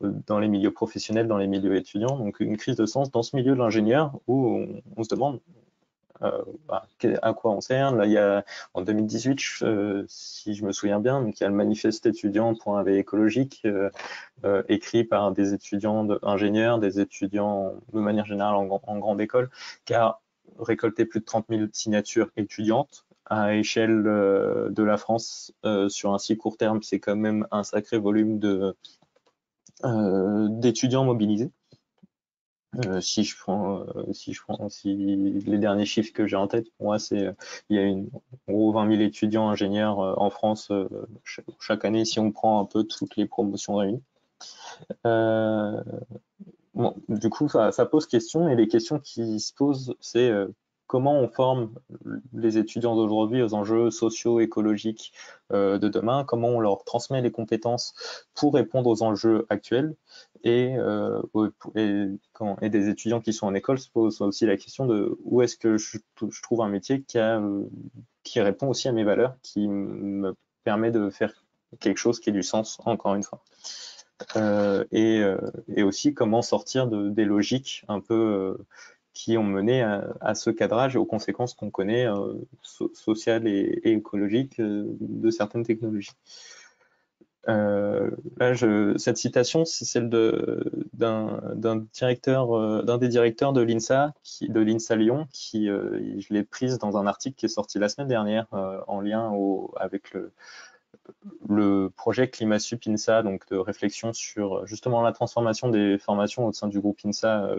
dans les milieux professionnels, dans les milieux étudiants. Donc une crise de sens dans ce milieu de l'ingénieur où on se demande à quoi on sert. Là, il y a, en 2018, si je me souviens bien, donc il y a le manifeste étudiant pour un veille écologique écrit par des étudiants ingénieurs, des étudiants de manière générale en grande école, qui a récolté plus de 30 000 signatures étudiantes à échelle de la France sur un si court terme. C'est quand même un sacré volume d'étudiants mobilisés. Si les derniers chiffres que j'ai en tête, pour moi, il y a en gros 20 000 étudiants ingénieurs en France chaque année, si on prend un peu toutes les promotions réunies. Bon, du coup, ça pose question, et les questions qui se posent, c'est comment on forme les étudiants d'aujourd'hui aux enjeux sociaux, écologiques de demain, comment on leur transmet les compétences pour répondre aux enjeux actuels, et des étudiants qui sont en école se posent aussi la question de où est-ce que je trouve un métier qui répond aussi à mes valeurs, qui me permet de faire quelque chose qui ait du sens, encore une fois. Et aussi comment sortir des logiques un peu qui ont mené à ce cadrage et aux conséquences qu'on connaît sociales et écologiques de certaines technologies. Là, cette citation, c'est celle d'un des directeurs de l'INSA, de l'INSA Lyon, je l'ai prise dans un article qui est sorti la semaine dernière en lien avec le projet ClimatSup INSA, donc de réflexion sur justement la transformation des formations au sein du groupe INSA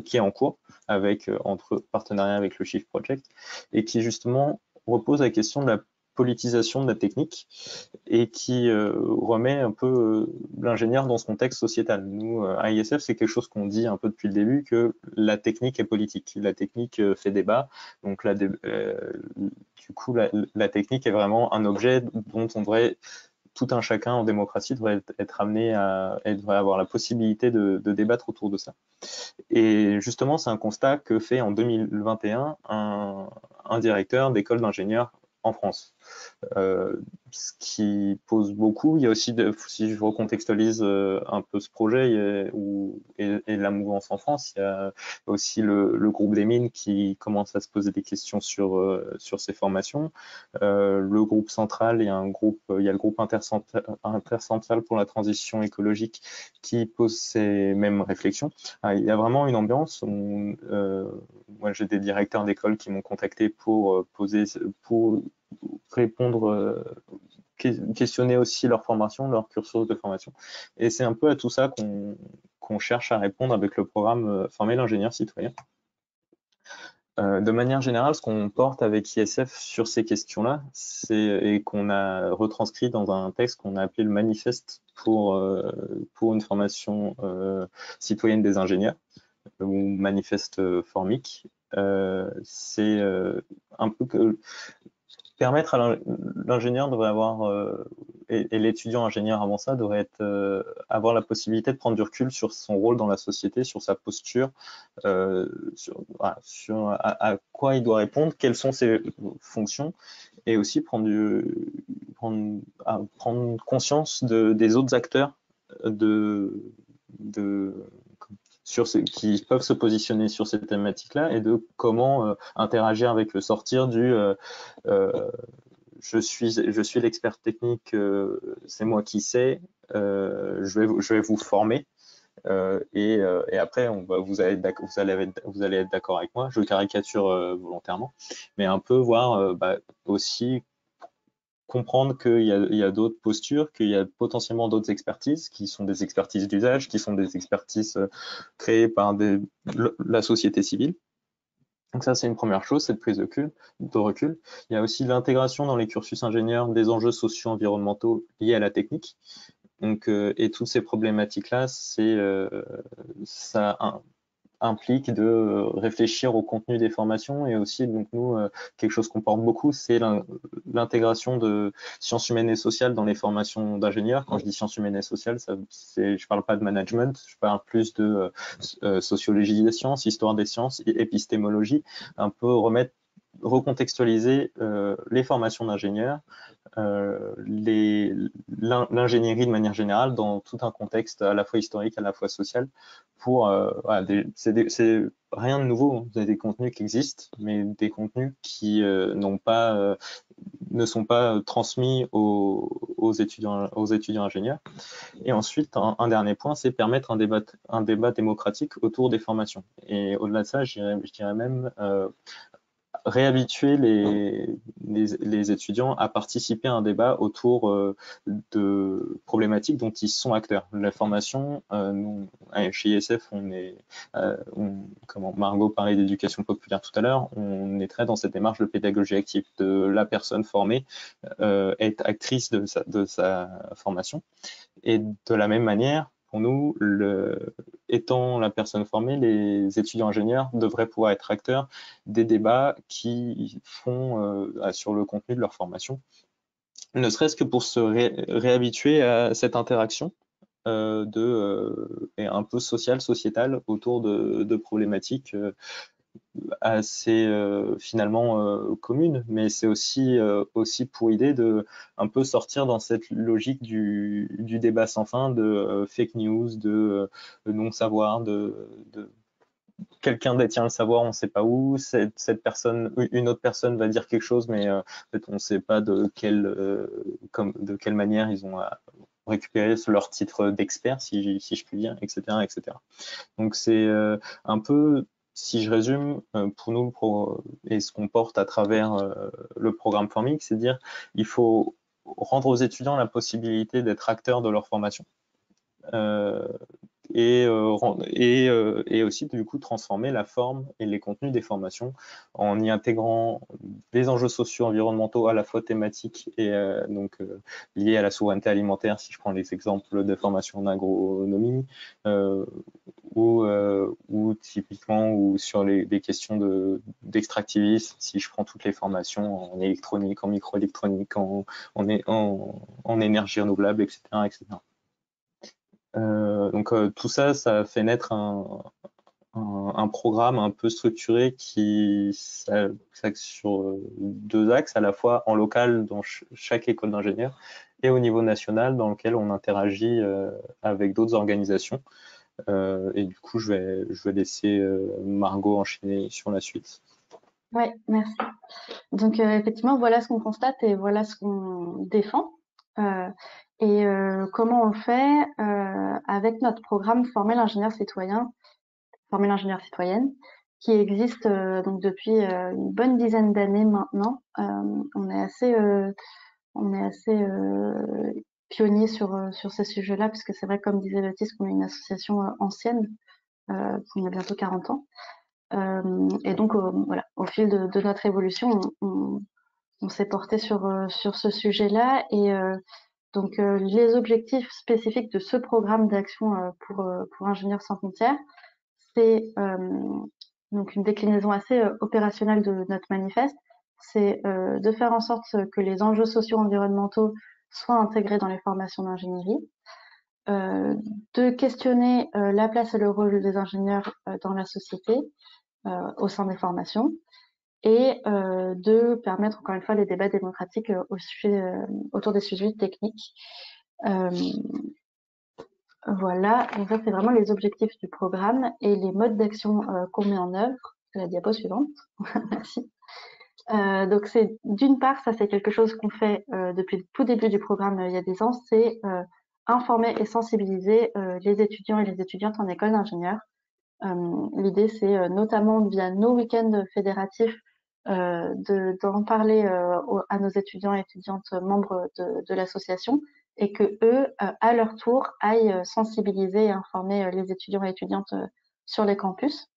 qui est en cours, entre partenariat avec le Shift Project, et qui justement repose la question de la politisation de la technique et qui remet un peu l'ingénieur dans ce contexte sociétal. Nous, à ISF, c'est quelque chose qu'on dit un peu depuis le début, que la technique est politique. La technique fait débat, donc du coup, la technique est vraiment un objet dont tout un chacun en démocratie devrait être amené devrait avoir la possibilité de débattre autour de ça. Et justement, c'est un constat que fait en 2021 un directeur d'école d'ingénieurs en France. Ce qui pose beaucoup. Il y a aussi, si je recontextualise un peu ce projet et la mouvance en France, il y a aussi le groupe des mines qui commence à se poser des questions sur ces formations. Le groupe central, il y a le groupe intercentrale pour la transition écologique qui pose ces mêmes réflexions. Il y a vraiment une ambiance. Moi, j'ai des directeurs d'école qui m'ont contacté pour répondre, questionner aussi leur formation, leur cursus de formation. Et c'est un peu à tout ça qu'on cherche à répondre avec le programme Former l'ingénieur citoyen. De manière générale, ce qu'on porte avec ISF sur ces questions-là, et qu'on a retranscrit dans un texte qu'on a appelé le manifeste pour une formation citoyenne des ingénieurs, ou manifeste formique, c'est un peu que permettre à l'ingénieur devrait avoir, et l'étudiant ingénieur avant ça devrait avoir la possibilité de prendre du recul sur son rôle dans la société, sur sa posture, sur à quoi il doit répondre, quelles sont ses fonctions, et aussi prendre conscience des autres acteurs qui peuvent se positionner sur ces thématiques-là, et de comment interagir avec le sortir du je suis l'expert technique, c'est moi qui sais, je vais vous former, Et après, vous allez être d'accord avec moi, je caricature volontairement, mais un peu voir aussi comprendre qu'il y a d'autres postures, qu'il y a potentiellement d'autres expertises qui sont des expertises d'usage, qui sont des expertises créées par la société civile. Donc ça, c'est une première chose, cette prise de recul. Il y a aussi l'intégration dans les cursus ingénieurs des enjeux socio-environnementaux liés à la technique. Donc, et toutes ces problématiques-là, ça implique de réfléchir au contenu des formations et aussi, donc nous, quelque chose qu'on porte beaucoup, c'est l'intégration de sciences humaines et sociales dans les formations d'ingénieurs. Quand je dis sciences humaines et sociales, je parle pas de management, je parle plus de sociologie des sciences, histoire des sciences, épistémologie, un peu recontextualiser les formations d'ingénieurs, l'ingénierie de manière générale dans tout un contexte à la fois historique, à la fois social, pour voilà, c'est rien de nouveau, hein. Vous avez des contenus qui existent, mais des contenus qui ne sont pas transmis aux étudiants ingénieurs. Et ensuite, un dernier point, c'est permettre un débat démocratique autour des formations. Et au-delà de ça, je dirais même réhabituer les étudiants à participer à un débat autour de problématiques dont ils sont acteurs. La formation, nous, chez ISF, comment Margot parlait d'éducation populaire tout à l'heure, on est très dans cette démarche de pédagogie active, de la personne formée être actrice de sa formation. Et de la même manière, pour nous, étant la personne formée, les étudiants ingénieurs devraient pouvoir être acteurs des débats qui font sur le contenu de leur formation, ne serait-ce que pour se réhabituer à cette interaction et un peu sociétale autour de problématiques assez finalement commune, mais c'est aussi pour idée de un peu sortir dans cette logique du débat sans fin, de fake news, de non-savoir, de quelqu'un détient le savoir, on ne sait pas où, une autre personne va dire quelque chose, mais en fait, on ne sait pas de quelle manière ils ont récupéré leur titre d'expert, si je puis dire, etc., etc. Donc c'est un peu, si je résume, pour nous, et ce qu'on porte à travers le programme Forming, c'est dire il faut rendre aux étudiants la possibilité d'être acteurs de leur formation. Et aussi du coup transformer la forme et les contenus des formations en y intégrant des enjeux socio-environnementaux à la fois thématiques et liés à la souveraineté alimentaire, si je prends les exemples de formation en agronomie, ou typiquement ou sur des questions d'extractivisme, si je prends toutes les formations en électronique, en microélectronique, en énergie renouvelable, etc., etc. Donc tout ça, ça fait naître un programme un peu structuré qui s'axe sur deux axes, à la fois en local dans chaque école d'ingénieur et au niveau national dans lequel on interagit avec d'autres organisations. Et du coup, je vais laisser Margot enchaîner sur la suite. Oui, merci. Donc effectivement, voilà ce qu'on constate et voilà ce qu'on défend. Comment on le fait avec notre programme Former l'ingénieur citoyen, Former l'ingénieur citoyenne, qui existe donc depuis une bonne dizaine d'années maintenant. On est assez pionnier sur ces sujets-là, puisque c'est vrai, comme disait Baptiste, qu'on est une association ancienne, qui a bientôt 40 ans. Et donc voilà, au fil de notre évolution, on s'est porté sur ce sujet-là. Et donc les objectifs spécifiques de ce programme d'action pour Ingénieurs sans frontières, c'est donc une déclinaison assez opérationnelle de notre manifeste. C'est de faire en sorte que les enjeux socio-environnementaux soient intégrés dans les formations d'ingénierie, de questionner la place et le rôle des ingénieurs dans la société au sein des formations, et de permettre encore une fois les débats démocratiques autour des sujets techniques. Voilà, donc ça c'est vraiment les objectifs du programme et les modes d'action qu'on met en œuvre. C'est la diapo suivante. Merci. Donc c'est d'une part, ça c'est quelque chose qu'on fait depuis le tout début du programme il y a des ans, c'est informer et sensibiliser les étudiants et les étudiantes en école d'ingénieur. L'idée, c'est notamment via nos week-ends fédératifs d'en parler à nos étudiants et étudiantes membres de l'association et que eux, à leur tour, aillent sensibiliser et informer les étudiants et étudiantes sur les campus.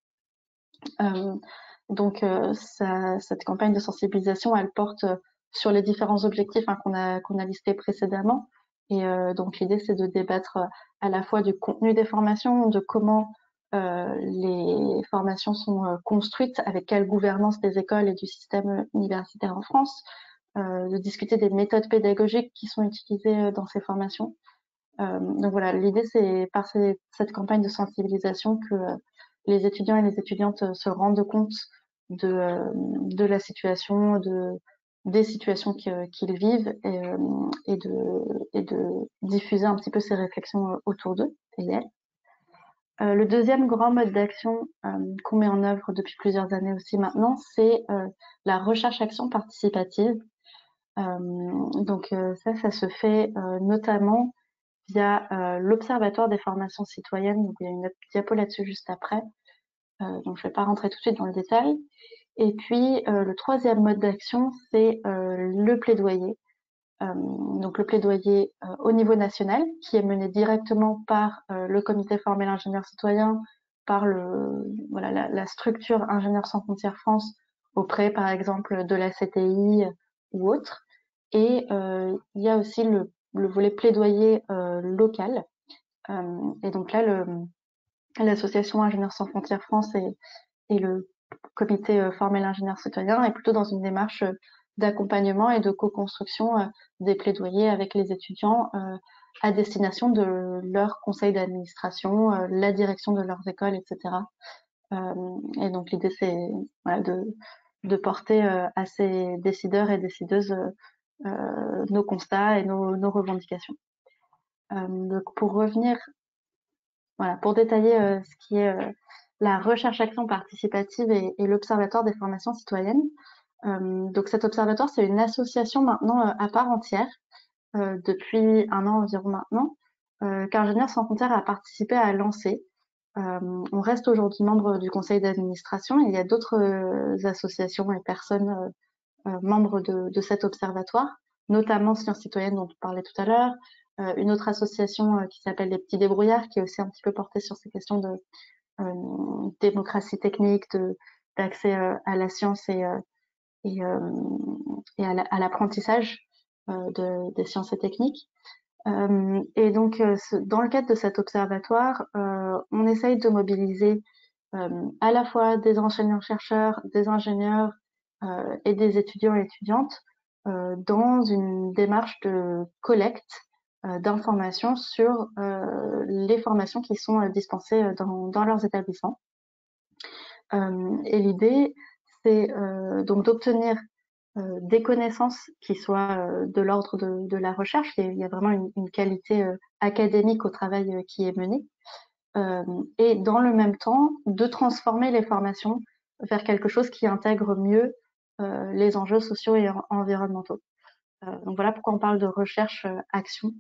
Donc, cette campagne de sensibilisation, elle porte sur les différents objectifs qu'on a listés précédemment. Et donc, l'idée, c'est de débattre à la fois du contenu des formations, de comment les formations sont construites, avec quelle gouvernance des écoles et du système universitaire en France, de discuter des méthodes pédagogiques qui sont utilisées dans ces formations. Donc voilà, l'idée, c'est par cette campagne de sensibilisation que les étudiants et les étudiantes se rendent compte de la situation, des situations qu'ils vivent et de diffuser un petit peu ces réflexions autour d'eux et elles. Le deuxième grand mode d'action qu'on met en œuvre depuis plusieurs années aussi maintenant, c'est la recherche-action participative. Donc ça se fait notamment via l'Observatoire des formations citoyennes. Donc, il y a une diapo là-dessus juste après. Donc, je ne vais pas rentrer tout de suite dans le détail. Et puis, le troisième mode d'action, c'est le plaidoyer. Donc, le plaidoyer au niveau national, qui est mené directement par le comité formel ingénieur citoyen, par la structure Ingénieurs sans frontières France, auprès, par exemple, de la CTI ou autre. Et il y a aussi le volet plaidoyer local. Et donc là, l'association Ingénieurs sans frontières France et le comité formel ingénieur citoyen est plutôt dans une démarche d'accompagnement et de co-construction des plaidoyers avec les étudiants à destination de leur conseil d'administration, la direction de leurs écoles, etc. Et donc l'idée, c'est de porter à ces décideurs et décideuses nos constats et nos revendications. Donc pour revenir, pour détailler ce qui est la recherche-action participative et l'Observatoire des formations citoyennes. Donc cet observatoire, c'est une association maintenant à part entière depuis un an environ maintenant, qu'Ingénieurs sans frontières a participé à lancer. On reste aujourd'hui membre du conseil d'administration. Il y a d'autres associations et personnes membres de cet observatoire, notamment Sciences citoyennes dont on parlait tout à l'heure, une autre association qui s'appelle Les Petits Débrouillards, qui est aussi un petit peu portée sur ces questions de démocratie technique, d'accès à la science et à l'apprentissage des sciences et techniques. Et donc, dans le cadre de cet observatoire, on essaye de mobiliser à la fois des enseignants-chercheurs, des ingénieurs et des étudiants et étudiantes dans une démarche de collecte d'informations sur les formations qui sont dispensées dans leurs établissements. Et l'idée, c'est donc d'obtenir des connaissances qui soient de l'ordre de la recherche. Il y a vraiment une qualité académique au travail qui est mené. Et dans le même temps, de transformer les formations vers quelque chose qui intègre mieux les enjeux sociaux et environnementaux. Donc voilà pourquoi on parle de recherche-action.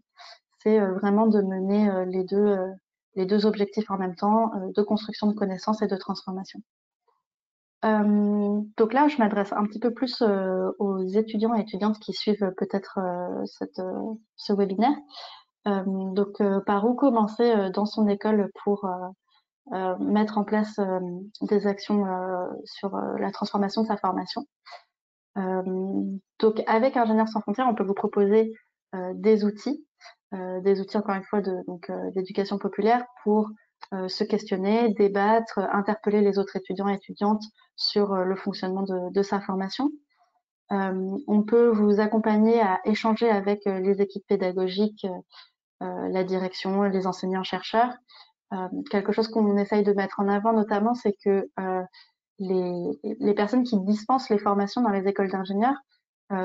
C'est vraiment de mener les deux objectifs en même temps, de construction de connaissances et de transformation. Donc là, je m'adresse un petit peu plus aux étudiants et étudiantes qui suivent peut-être ce webinaire. Donc, par où commencer dans son école pour mettre en place des actions sur la transformation de sa formation. Donc, avec Ingénieurs sans frontières, on peut vous proposer des outils encore une fois d'éducation populaire pour se questionner, débattre, interpeller les autres étudiants et étudiantes sur le fonctionnement de sa formation. On peut vous accompagner à échanger avec les équipes pédagogiques, la direction, les enseignants-chercheurs. Quelque chose qu'on essaye de mettre en avant notamment, c'est que les personnes qui dispensent les formations dans les écoles d'ingénieurs,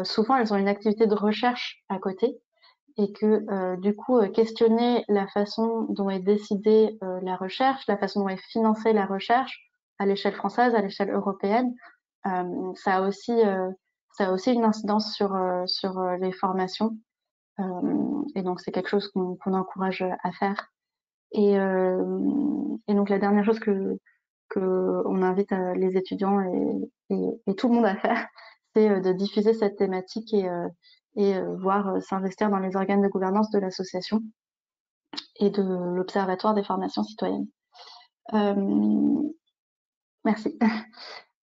souvent elles ont une activité de recherche à côté et que du coup questionner la façon dont est décidée la recherche, la façon dont est financée la recherche à l'échelle française, à l'échelle européenne, ça a aussi une incidence sur les formations. Et donc, c'est quelque chose qu'on encourage à faire. Et donc, la dernière chose que on invite les étudiants et tout le monde à faire, c'est de diffuser cette thématique et voire s'investir dans les organes de gouvernance de l'association et de l'Observatoire des formations citoyennes. Merci.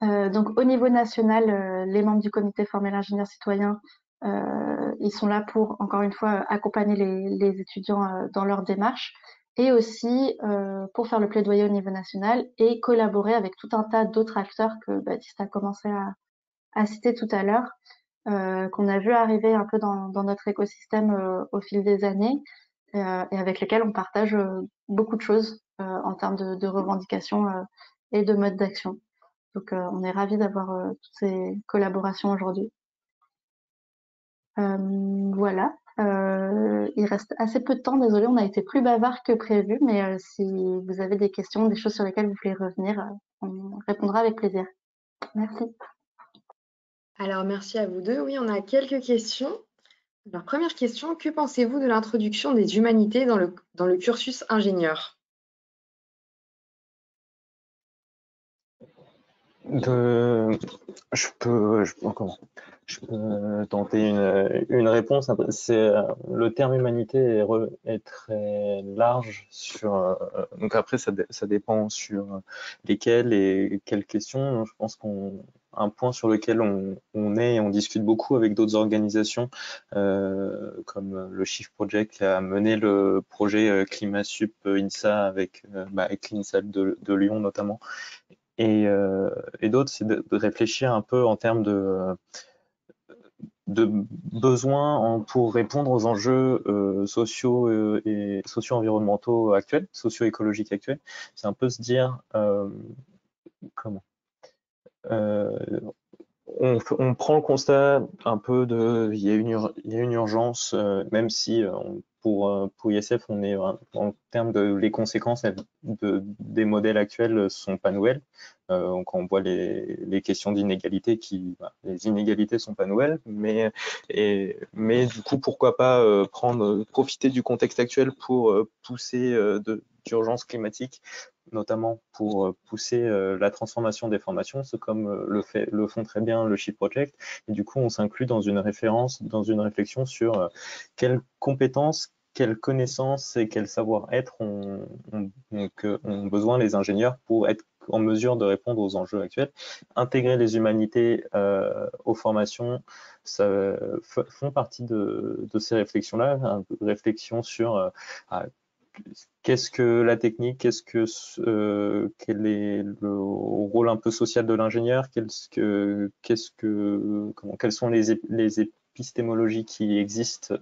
Donc, au niveau national, les membres du comité formé l'ingénieur citoyen, ils sont là pour, encore une fois, accompagner les étudiants dans leur démarche et aussi pour faire le plaidoyer au niveau national et collaborer avec tout un tas d'autres acteurs que Baptiste a commencé à citer tout à l'heure, qu'on a vu arriver un peu dans notre écosystème au fil des années et avec lesquels on partage beaucoup de choses en termes de revendications et de modes d'action. Donc, on est ravis d'avoir toutes ces collaborations aujourd'hui. Voilà. Il reste assez peu de temps, désolé, on a été plus bavard que prévu, mais si vous avez des questions, des choses sur lesquelles vous voulez revenir, on répondra avec plaisir. Merci. Alors, merci à vous deux. Oui, on a quelques questions. Alors, première question, que pensez-vous de l'introduction des humanités dans le cursus ingénieur? Comment? Je peux tenter une réponse. Le terme humanité est très large donc après ça dépend sur lesquelles et quelles questions. Je pense un point sur lequel on est et on discute beaucoup avec d'autres organisations comme le Shift Project qui a mené le projet ClimatSup INSA avec l'INSAL de Lyon notamment et d'autres, c'est de réfléchir un peu en termes de besoins pour répondre aux enjeux sociaux et socio-environnementaux actuels, socio-écologiques actuels. C'est un peu se dire comment on prend le constat un peu il y a une urgence, même si pour ISF, on est en termes de les conséquences des modèles actuels sont pas nouvelles. Quand on voit les questions d'inégalité, les inégalités sont pas nouvelles, mais du coup, pourquoi pas profiter du contexte actuel pour pousser d'urgence climatique, notamment pour pousser la transformation des formations, c'est comme le font très bien le Shift Project. Et du coup, on s'inclut dans une réflexion sur quelles compétences, quelles connaissances et quel savoir-être ont besoin les ingénieurs pour être en mesure de répondre aux enjeux actuels. Intégrer les humanités aux formations, ça font partie de ces réflexions-là, réflexion sur qu'est-ce que la technique, quel est le rôle un peu social de l'ingénieur, quelles sont les épistémologies qui existent,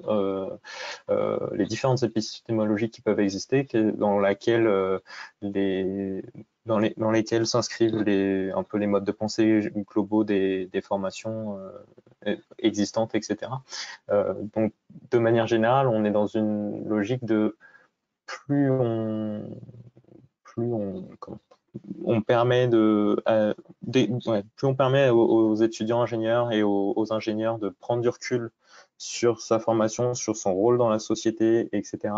les différentes épistémologies qui peuvent exister, dans lesquelles s'inscrivent un peu les modes de pensée globaux des formations existantes, etc. Donc, de manière générale, on est dans une logique de plus on permet plus on permet aux étudiants ingénieurs et aux ingénieurs de prendre du recul sur sa formation, sur son rôle dans la société, etc.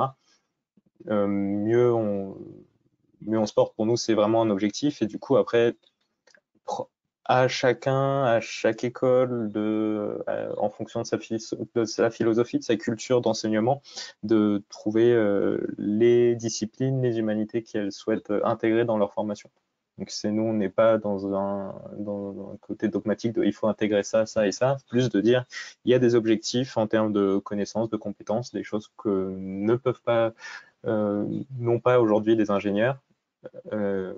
Mieux on se porte. Pour nous, c'est vraiment un objectif. Et du coup, après, à chaque école, en fonction de sa philosophie, de sa culture d'enseignement, de trouver les disciplines, les humanités qu'elles souhaitent intégrer dans leur formation. Donc nous, on n'est pas dans un côté dogmatique de il faut intégrer ça, ça et ça, plus de dire il y a des objectifs en termes de connaissances, de compétences, des choses que n'ont pas aujourd'hui les ingénieurs. On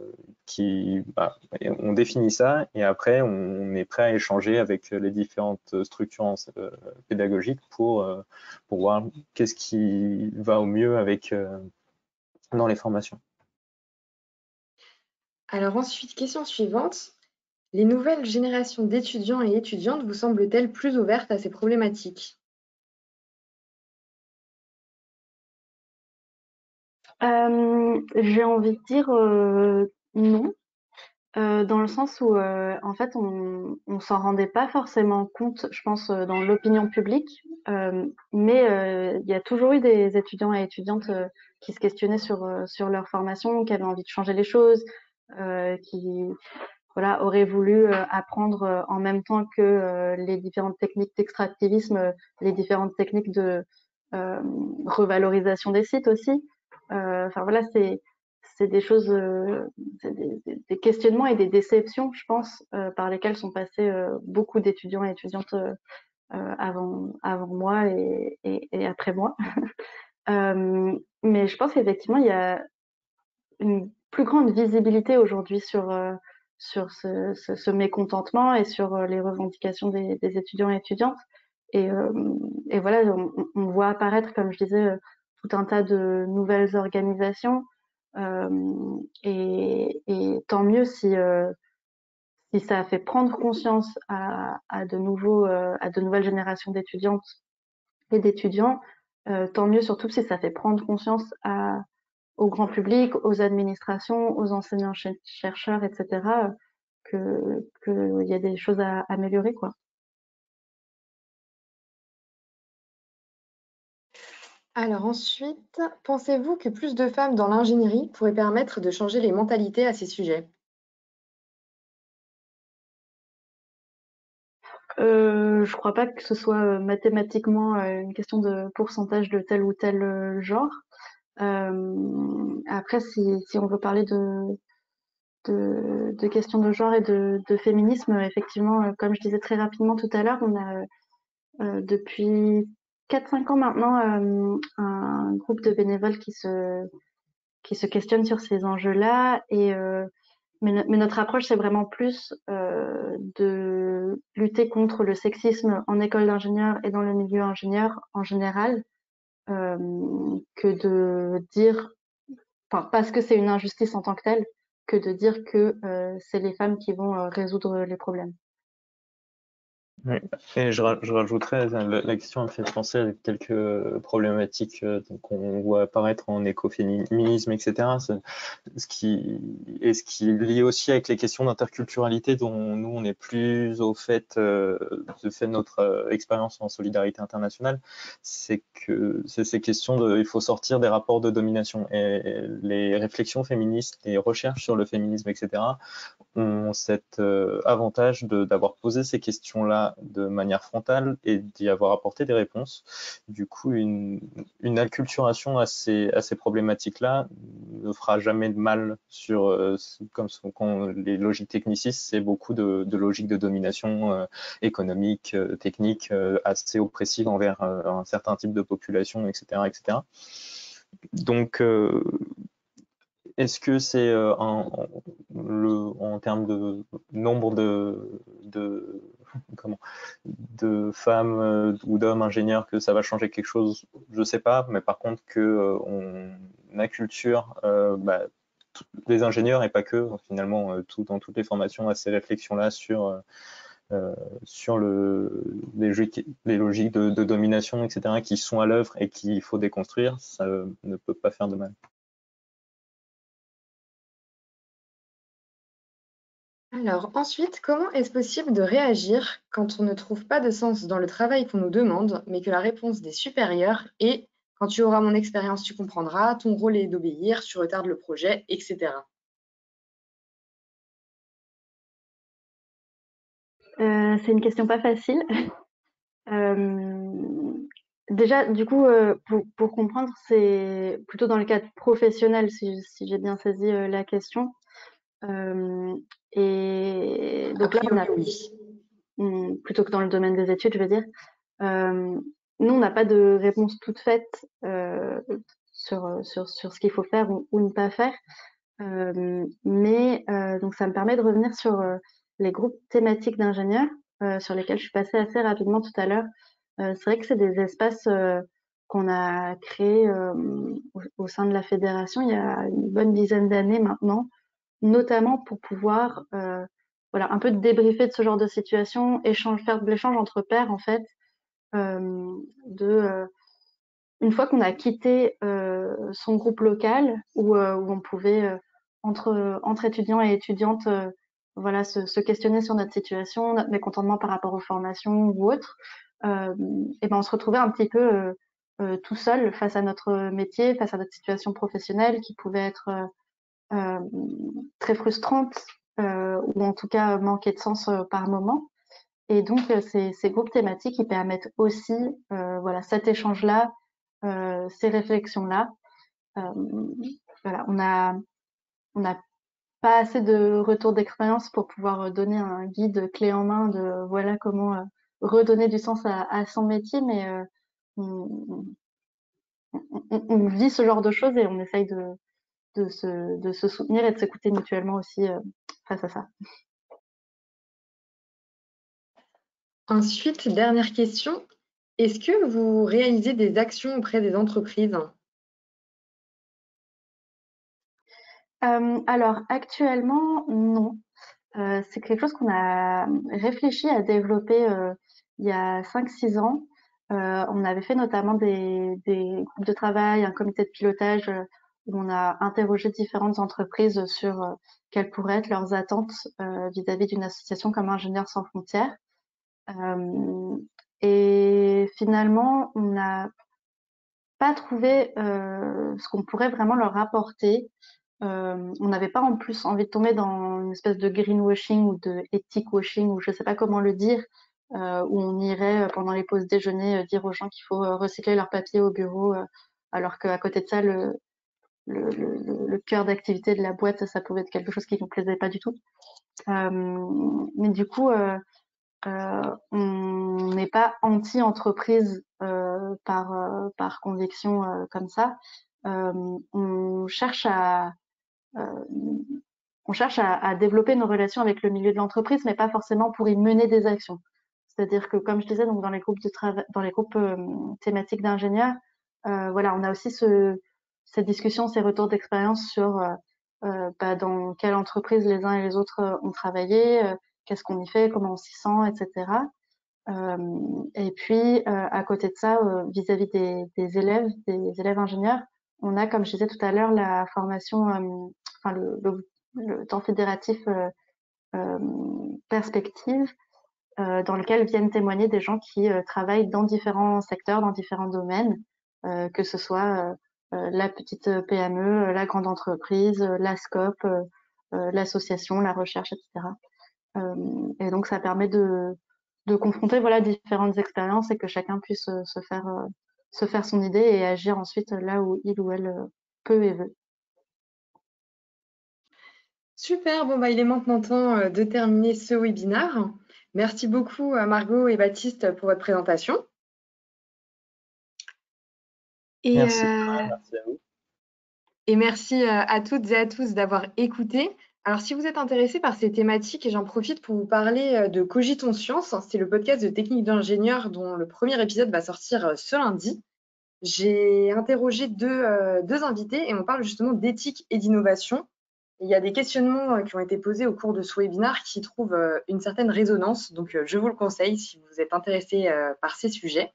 définit ça et après on est prêt à échanger avec les différentes structures pédagogiques pour voir qu'est-ce qui va au mieux dans les formations. Alors ensuite, question suivante. Les nouvelles générations d'étudiants et étudiantes vous semblent-elles plus ouvertes à ces problématiques? J'ai envie de dire non, dans le sens où en fait on s'en rendait pas forcément compte, je pense, dans l'opinion publique, Mais il y a toujours eu des étudiants et étudiantes qui se questionnaient sur leur formation, qui avaient envie de changer les choses, qui voilà, auraient voulu apprendre en même temps que les différentes techniques d'extractivisme, les différentes techniques de revalorisation des sites aussi. Enfin voilà, c'est des choses, c'est des questionnements et des déceptions, je pense, par lesquels sont passés beaucoup d'étudiants et étudiantes avant moi et après moi. Mais je pense qu'effectivement, il y a une plus grande visibilité aujourd'hui sur ce mécontentement et sur les revendications des étudiants et étudiantes. Et, euh, et voilà, on voit apparaître, comme je disais, tout un tas de nouvelles organisations. Et tant mieux si ça a fait prendre conscience à de nouvelles générations d'étudiantes et d'étudiants, tant mieux surtout si ça fait prendre conscience au grand public, aux administrations, aux enseignants-chercheurs, etc., qu'il y a des choses à améliorer, quoi. Alors ensuite, pensez-vous que plus de femmes dans l'ingénierie pourraient permettre de changer les mentalités à ces sujets? Je crois pas que ce soit mathématiquement une question de pourcentage de tel ou tel genre. Après, si on veut parler de questions de genre et de féminisme, effectivement, comme je disais très rapidement tout à l'heure, on a depuis 4-5 ans maintenant un groupe de bénévoles qui se questionnent sur ces enjeux-là. Mais notre approche, c'est vraiment plus de lutter contre le sexisme en école d'ingénieur et dans le milieu ingénieur en général, que de dire, enfin, parce que c'est une injustice en tant que telle, que de dire que c'est les femmes qui vont résoudre les problèmes. Oui. Et je rajouterais, la question me fait penser à quelques problématiques qu'on voit apparaître en écoféminisme, etc. Ce qui est lié aussi avec les questions d'interculturalité dont nous, on est plus au fait de fait de notre expérience en solidarité internationale, c'est que c'est ces questions il faut sortir des rapports de domination. Et les réflexions féministes, les recherches sur le féminisme, etc., ont cet avantage d'avoir posé ces questions-là de manière frontale et d'y avoir apporté des réponses. Du coup, une acculturation à ces problématiques-là ne fera jamais de mal comme quand les logiques technicistes, c'est beaucoup de logiques de domination économique, technique, assez oppressive envers un certain type de population, etc., etc. Donc, est-ce que c'est en termes de nombre de femmes ou d'hommes ingénieurs que ça va changer quelque chose? Je ne sais pas, mais par contre que on acculture les ingénieurs et pas que, finalement, dans toutes les formations à ces réflexions-là sur les logiques de domination, etc., qui sont à l'œuvre et qu'il faut déconstruire, ça ne peut pas faire de mal. Alors ensuite, comment est-ce possible de réagir quand on ne trouve pas de sens dans le travail qu'on nous demande, mais que la réponse des supérieurs est quand tu auras mon expérience, tu comprendras, ton rôle est d'obéir, tu retardes le projet, etc. C'est une question pas facile. Euh, Déjà, du coup, pour comprendre, c'est plutôt dans le cadre professionnel, si j'ai bien saisi la question. Et A donc là, on a, priori, oui. plutôt que dans le domaine des études, je veux dire, euh, nous, on n'a pas de réponse toute faite sur ce qu'il faut faire ou ne pas faire. Donc, ça me permet de revenir sur les groupes thématiques d'ingénieurs, sur lesquels je suis passée assez rapidement tout à l'heure. C'est vrai que c'est des espaces qu'on a créés au sein de la fédération il y a une bonne dizaine d'années maintenant, notamment pour pouvoir voilà, un peu débriefer de ce genre de situation, faire de l'échange entre pairs en fait, euh, de une fois qu'on a quitté son groupe local où on pouvait entre étudiants et étudiantes voilà se questionner sur notre situation, notre mécontentement par rapport aux formations ou autres, et ben on se retrouvait un petit peu tout seul face à notre métier, face à notre situation professionnelle qui pouvait être très frustrante ou en tout cas manquer de sens par moment. Et donc ces groupes thématiques ils permettent aussi voilà cet échange-là, ces réflexions-là. Voilà, on n'a pas assez de retour d'expérience pour pouvoir donner un guide clé en main de voilà comment redonner du sens à son métier, mais on, on vit ce genre de choses et on essaye de se soutenir et de s'écouter mutuellement aussi face à ça. Ensuite, dernière question. Est-ce que vous réalisez des actions auprès des entreprises? Alors actuellement, non. C'est quelque chose qu'on a réfléchi à développer il y a 5-6 ans. On avait fait notamment des groupes de travail, un comité de pilotage où on a interrogé différentes entreprises sur quelles pourraient être leurs attentes vis-à-vis d'une association comme Ingénieurs sans frontières. Et finalement, on n'a pas trouvé ce qu'on pourrait vraiment leur apporter. On n'avait pas en plus envie de tomber dans une espèce de greenwashing ou de ethic washing ou je sais pas comment le dire, où on irait pendant les pauses déjeuner dire aux gens qu'il faut recycler leurs papiers au bureau, alors qu'à côté de ça, le cœur d'activité de la boîte, ça pouvait être quelque chose qui nous plaisait pas du tout. Mais du coup, on n'est pas anti-entreprise par conviction comme ça. On cherche à développer nos relations avec le milieu de l'entreprise, mais pas forcément pour y mener des actions. C'est-à-dire que, comme je disais, donc dans les groupes de travail, dans les groupes thématiques d'ingénieurs, voilà, on a aussi cette discussion, ces retours d'expérience sur dans quelle entreprise les uns et les autres ont travaillé, qu'est-ce qu'on y fait, comment on s'y sent, etc. Et puis, à côté de ça, vis-à-vis des élèves ingénieurs, on a, comme je disais tout à l'heure, la formation, enfin le temps fédératif perspective, dans lequel viennent témoigner des gens qui travaillent dans différents secteurs, dans différents domaines, que ce soit la petite PME, la grande entreprise, la SCOP, l'association, la recherche, etc. Et donc, ça permet de confronter voilà différentes expériences et que chacun puisse se faire son idée et agir ensuite là où il ou elle peut et veut. Super, bon bah il est maintenant temps de terminer ce webinaire. Merci beaucoup Margot et Baptiste pour votre présentation. Et, Merci, merci à vous. et merci à toutes et à tous d'avoir écouté. Alors si vous êtes intéressés par ces thématiques, j'en profite pour vous parler de Cogitons Science. C'est le podcast de technique d'ingénieur dont le premier épisode va sortir ce lundi. J'ai interrogé deux invités et on parle justement d'éthique et d'innovation. Il y a des questionnements qui ont été posés au cours de ce webinaire qui trouvent une certaine résonance, donc je vous le conseille si vous êtes intéressé par ces sujets.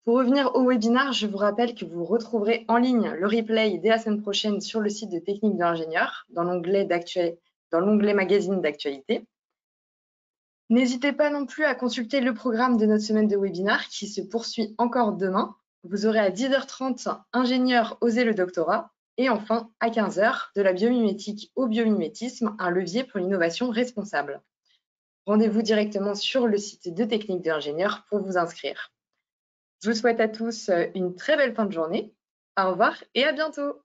Pour revenir au webinaire, je vous rappelle que vous retrouverez en ligne le replay dès la semaine prochaine sur le site de Technique de l'ingénieur, dans l'onglet magazine d'actualité. N'hésitez pas non plus à consulter le programme de notre semaine de webinaire qui se poursuit encore demain. Vous aurez à 10h30 Ingénieur oser le doctorat et enfin à 15h de la biomimétique au biomimétisme, un levier pour l'innovation responsable. Rendez-vous directement sur le site de Technique de l'ingénieur pour vous inscrire. Je vous souhaite à tous une très belle fin de journée. Au revoir et à bientôt.